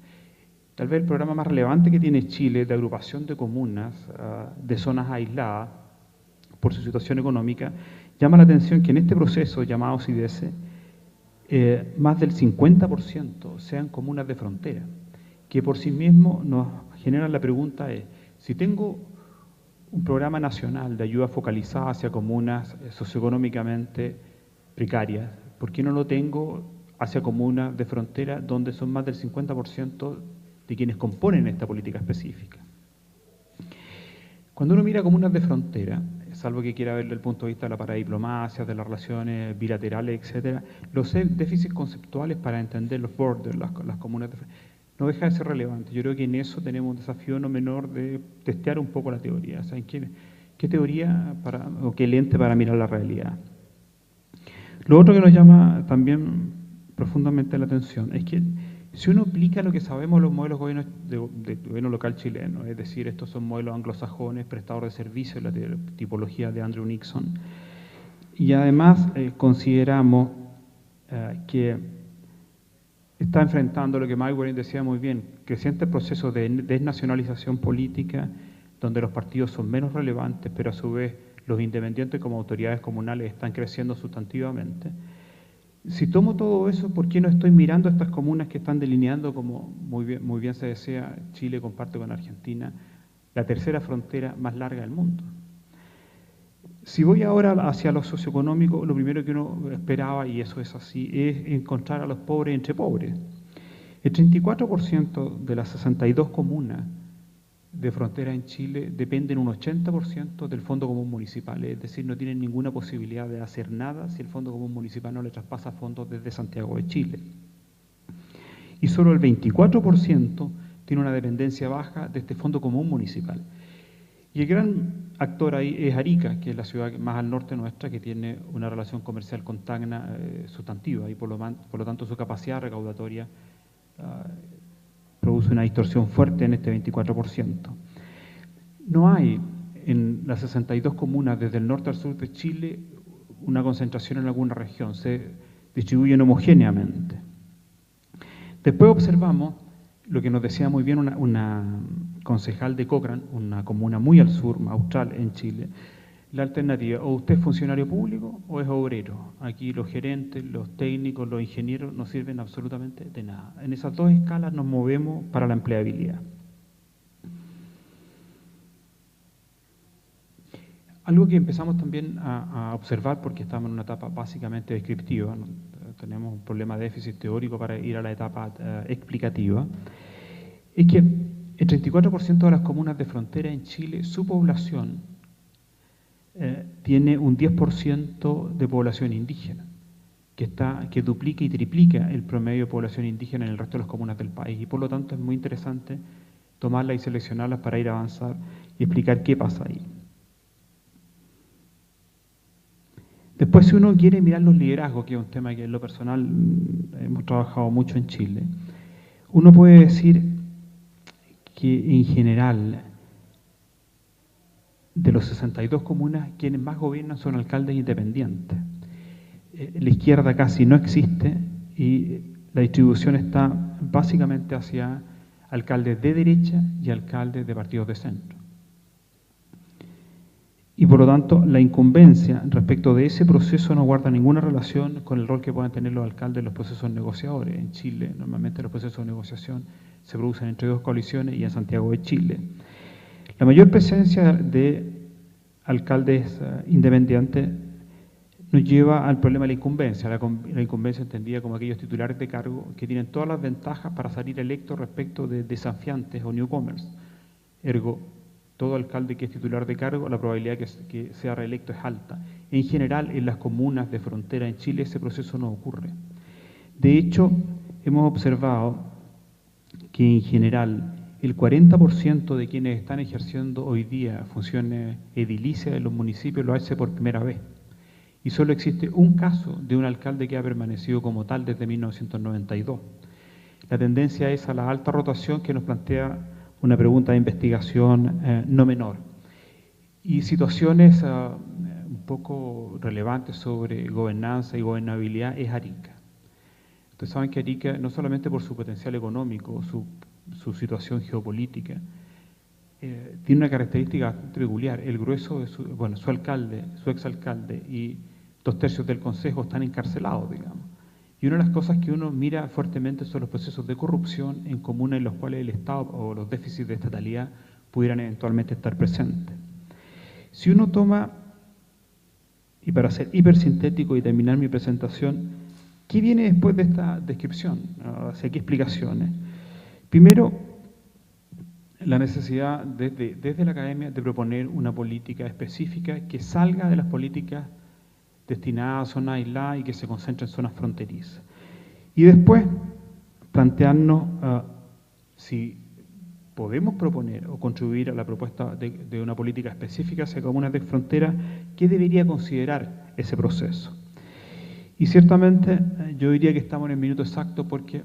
Tal vez el programa más relevante que tiene Chile de agrupación de comunas, de zonas aisladas, por su situación económica, llama la atención que en este proceso llamado CIDES, más del 50% sean comunas de frontera, que por sí mismo nos generan la pregunta si tengo un programa nacional de ayuda focalizada hacia comunas socioeconómicamente precarias, ¿por qué no lo tengo hacia comunas de frontera donde son más del 50% de quienes componen esta política específica? Cuando uno mira comunas de frontera, salvo que quiera ver desde el punto de vista de la paradiplomacia, de las relaciones bilaterales, etcétera, los déficits conceptuales para entender los borders, las comunas de frontera, no deja de ser relevante. Yo creo que en eso tenemos un desafío no menor de testear un poco la teoría. ¿Saben qué teoría o qué lente para mirar la realidad? Lo otro que nos llama también profundamente la atención es que si uno aplica lo que sabemos los modelos de gobierno local chileno, es decir, estos son modelos anglosajones, prestadores de servicios, la tipología de Andrew Nixon, y además consideramos que está enfrentando lo que Mike Waring decía muy bien, crecientes procesos de desnacionalización política, donde los partidos son menos relevantes, pero a su vez los independientes como autoridades comunales están creciendo sustantivamente. Si tomo todo eso, ¿por qué no estoy mirando estas comunas que están delineando, como muy bien se decía, Chile comparte con Argentina, la tercera frontera más larga del mundo? Si voy ahora hacia lo socioeconómico, lo primero que uno esperaba, y eso es así, es encontrar a los pobres entre pobres. El 34% de las 62 comunas de frontera en Chile dependen un 80% del Fondo Común Municipal, es decir, no tienen ninguna posibilidad de hacer nada si el Fondo Común Municipal no le traspasa fondos desde Santiago de Chile. Y solo el 24% tiene una dependencia baja de este Fondo Común Municipal. Y el gran actor ahí es Arica, que es la ciudad más al norte nuestra, que tiene una relación comercial con Tacna sustantiva y por lo tanto su capacidad recaudatoria produce una distorsión fuerte en este 24%. No hay en las 62 comunas desde el norte al sur de Chile una concentración en alguna región, se distribuyen homogéneamente. Después observamos lo que nos decía muy bien una concejal de Cochrane, una comuna muy al sur, austral en Chile. La alternativa, o usted es funcionario público o es obrero. Aquí los gerentes, los técnicos, los ingenieros no sirven absolutamente de nada. En esas dos escalas nos movemos para la empleabilidad. Algo que empezamos también a observar, porque estamos en una etapa básicamente descriptiva, ¿no? Tenemos un problema de déficit teórico para ir a la etapa explicativa, es que el 34% de las comunas de frontera en Chile, su población tiene un 10% de población indígena, que duplica y triplica el promedio de población indígena en el resto de las comunas del país. Y por lo tanto es muy interesante tomarlas y seleccionarlas para ir a avanzar y explicar qué pasa ahí. Después, si uno quiere mirar los liderazgos, que es un tema que en lo personal hemos trabajado mucho en Chile, uno puede decir que en general de los 62 comunas, quienes más gobiernan son alcaldes independientes. La izquierda casi no existe y la distribución está básicamente hacia alcaldes de derecha y alcaldes de partidos de centro. Y por lo tanto, la incumbencia respecto de ese proceso no guarda ninguna relación con el rol que puedan tener los alcaldes en los procesos negociadores. En Chile, normalmente los procesos de negociación se producen entre dos coaliciones y en Santiago de Chile. La mayor presencia de alcaldes independientes nos lleva al problema de la incumbencia. La incumbencia entendida como aquellos titulares de cargo que tienen todas las ventajas para salir electos respecto de desafiantes o newcomers. Ergo, todo alcalde que es titular de cargo, la probabilidad que sea reelecto es alta. En general, en las comunas de frontera en Chile ese proceso no ocurre. De hecho, hemos observado que en general el 40% de quienes están ejerciendo hoy día funciones edilicias en los municipios lo hace por primera vez. Y solo existe un caso de un alcalde que ha permanecido como tal desde 1992. La tendencia es a la alta rotación que nos plantea una pregunta de investigación no menor. Y situaciones un poco relevantes sobre gobernanza y gobernabilidad es Arica. Ustedes saben que Arica, no solamente por su potencial económico, su situación geopolítica, tiene una característica bastante peculiar. El grueso de su alcalde, su exalcalde y 2/3 del consejo están encarcelados, digamos. Y una de las cosas que uno mira fuertemente son los procesos de corrupción en comunas en los cuales el Estado o los déficits de estatalidad pudieran eventualmente estar presentes. Si uno toma, y para ser hipersintético y terminar mi presentación, ¿qué viene después de esta descripción? ¿Hacia qué explicaciones? Primero, la necesidad desde la academia de proponer una política específica que salga de las políticas destinadas a zonas aisladas y que se concentre en zonas fronterizas. Y después, plantearnos si podemos proponer o contribuir a la propuesta de una política específica hacia comunas de frontera, ¿qué debería considerar ese proceso? Y ciertamente yo diría que estamos en el minuto exacto porque,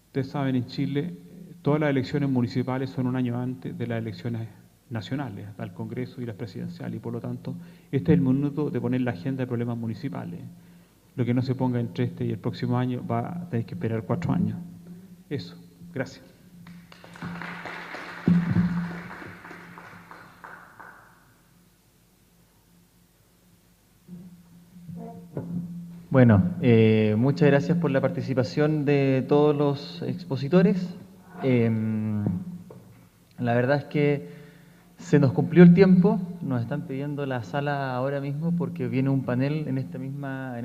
ustedes saben, en Chile todas las elecciones municipales son un año antes de las elecciones nacionales, al Congreso y las presidenciales, y por lo tanto este es el minuto de poner la agenda de problemas municipales. Lo que no se ponga entre este y el próximo año va a tener que esperar 4 años. Eso, gracias. Bueno, muchas gracias por la participación de todos los expositores. La verdad es que se nos cumplió el tiempo, nos están pidiendo la sala ahora mismo porque viene un panel en esta misma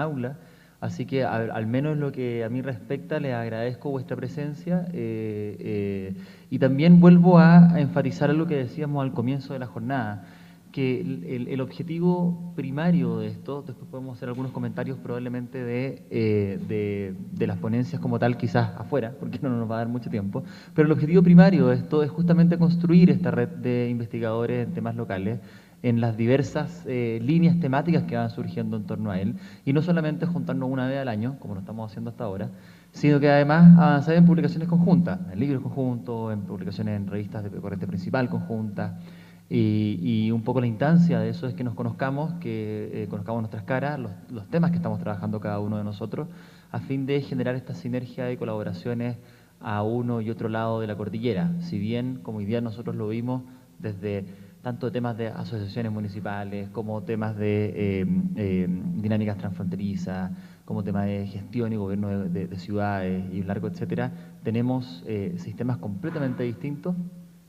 aula, así que al menos lo que a mí respecta les agradezco vuestra presencia y también vuelvo a enfatizar algo que decíamos al comienzo de la jornada, que el objetivo primario de esto, después podemos hacer algunos comentarios probablemente de las ponencias como tal, quizás afuera, porque no nos va a dar mucho tiempo, pero el objetivo primario de esto es justamente construir esta red de investigadores en temas locales, en las diversas líneas temáticas que van surgiendo en torno a él, y no solamente juntarnos una vez al año, como lo estamos haciendo hasta ahora, sino que además avanzar en publicaciones conjuntas, en libros conjuntos, en publicaciones en revistas de corriente principal conjuntas, y un poco la instancia de eso es que nos conozcamos, que conozcamos nuestras caras, los temas que estamos trabajando cada uno de nosotros, a fin de generar esta sinergia de colaboraciones a uno y otro lado de la cordillera. Si bien, como hoy día nosotros lo vimos desde tanto temas de asociaciones municipales, como temas de dinámicas transfronterizas, como temas de gestión y gobierno de ciudades y un largo etcétera, tenemos sistemas completamente distintos,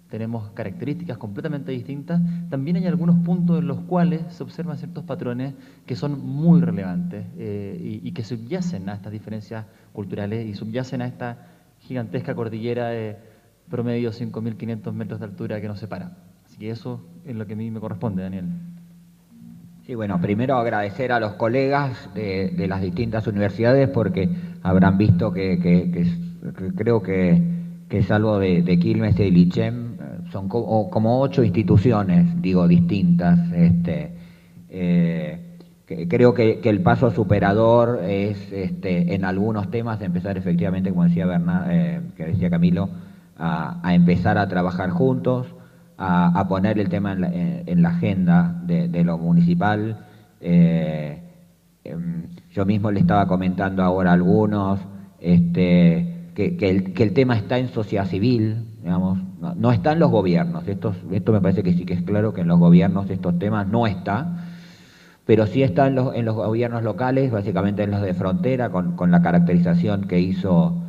tenemos características completamente distintas. También hay algunos puntos en los cuales se observan ciertos patrones que son muy relevantes y que subyacen a estas diferencias culturales y subyacen a esta gigantesca cordillera de promedio 5.500 metros de altura que nos separa. Así que eso es lo que a mí me corresponde, Daniel. Sí, bueno, primero agradecer a los colegas de las distintas universidades porque habrán visto que creo que salvo de Quilmes y de Lichem, son como 8 instituciones, digo, distintas. Creo que el paso superador es, en algunos temas, de empezar efectivamente, como decía que decía Camilo, a empezar a trabajar juntos, a poner el tema en la agenda de lo municipal. Yo mismo le estaba comentando ahora a algunos que el tema está en sociedad civil, digamos, no está en los gobiernos. Esto me parece que sí que es claro que en los gobiernos estos temas no está, pero sí está en los gobiernos locales, básicamente en los de frontera, con la caracterización que hizo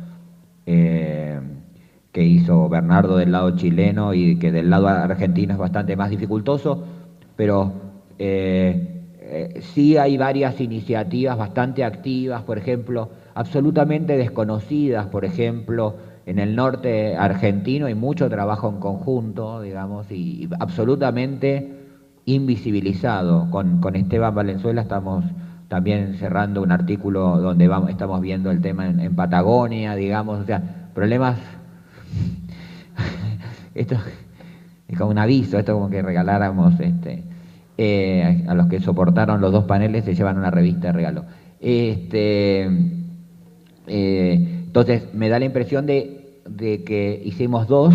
Bernardo del lado chileno y que del lado argentino es bastante más dificultoso, pero sí hay varias iniciativas bastante activas, por ejemplo, absolutamente desconocidas, por ejemplo, en el norte argentino hay mucho trabajo en conjunto, digamos, y absolutamente invisibilizado. Con Esteban Valenzuela estamos también cerrando un artículo donde estamos viendo el tema en Patagonia, digamos, o sea, problemas. Esto es como un aviso, esto como que regaláramos a los que soportaron los 2 paneles se llevan una revista de regalo. Entonces me da la impresión de que hicimos 2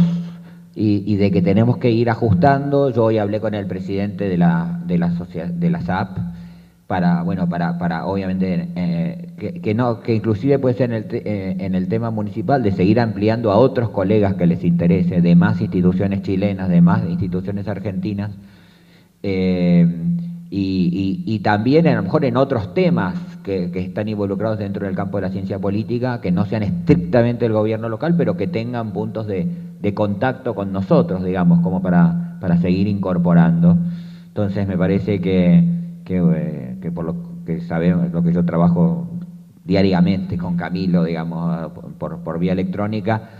y de que tenemos que ir ajustando. Yo hoy hablé con el presidente de la SAP para obviamente que inclusive puede ser en el tema municipal de seguir ampliando a otros colegas que les interese, de más instituciones chilenas, de más instituciones argentinas, y también a lo mejor en otros temas que están involucrados dentro del campo de la ciencia política, que no sean estrictamente el gobierno local, pero que tengan puntos de contacto con nosotros, digamos, como para seguir incorporando. Entonces me parece que por lo que sabemos, lo que yo trabajo diariamente con Camilo, digamos, por vía electrónica,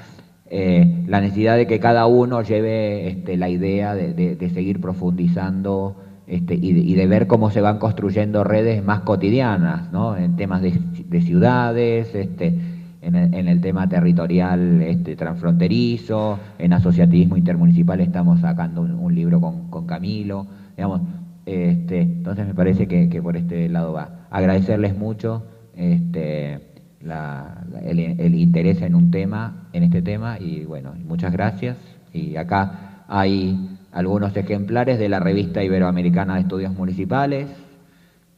la necesidad de que cada uno lleve la idea de seguir profundizando y de ver cómo se van construyendo redes más cotidianas, ¿no? En temas de ciudades, en el tema territorial transfronterizo, en asociativismo intermunicipal estamos sacando un libro con Camilo, digamos. Entonces me parece que por este lado va. Agradecerles mucho el interés en este tema, y bueno, muchas gracias. Y acá hay algunos ejemplares de la revista Iberoamericana de Estudios Municipales,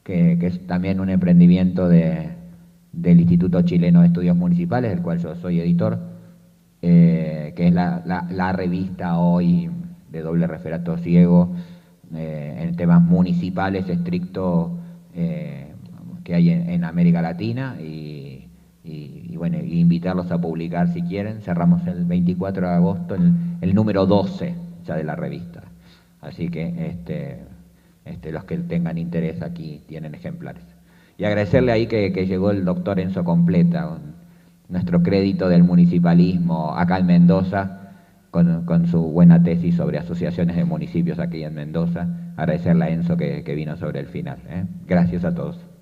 que es también un emprendimiento del Instituto Chileno de Estudios Municipales, del cual yo soy editor, que es la revista hoy de doble referato ciego en temas municipales estricto, que hay en América Latina y bueno, y invitarlos a publicar si quieren. Cerramos el 24 de agosto el número 12 ya de la revista. Así que los que tengan interés aquí tienen ejemplares. Y agradecerle ahí que llegó el doctor Enzo Completa, nuestro crédito del municipalismo acá en Mendoza, con su buena tesis sobre asociaciones de municipios aquí en Mendoza. Agradecerle a Enzo que vino sobre el final. Gracias a todos.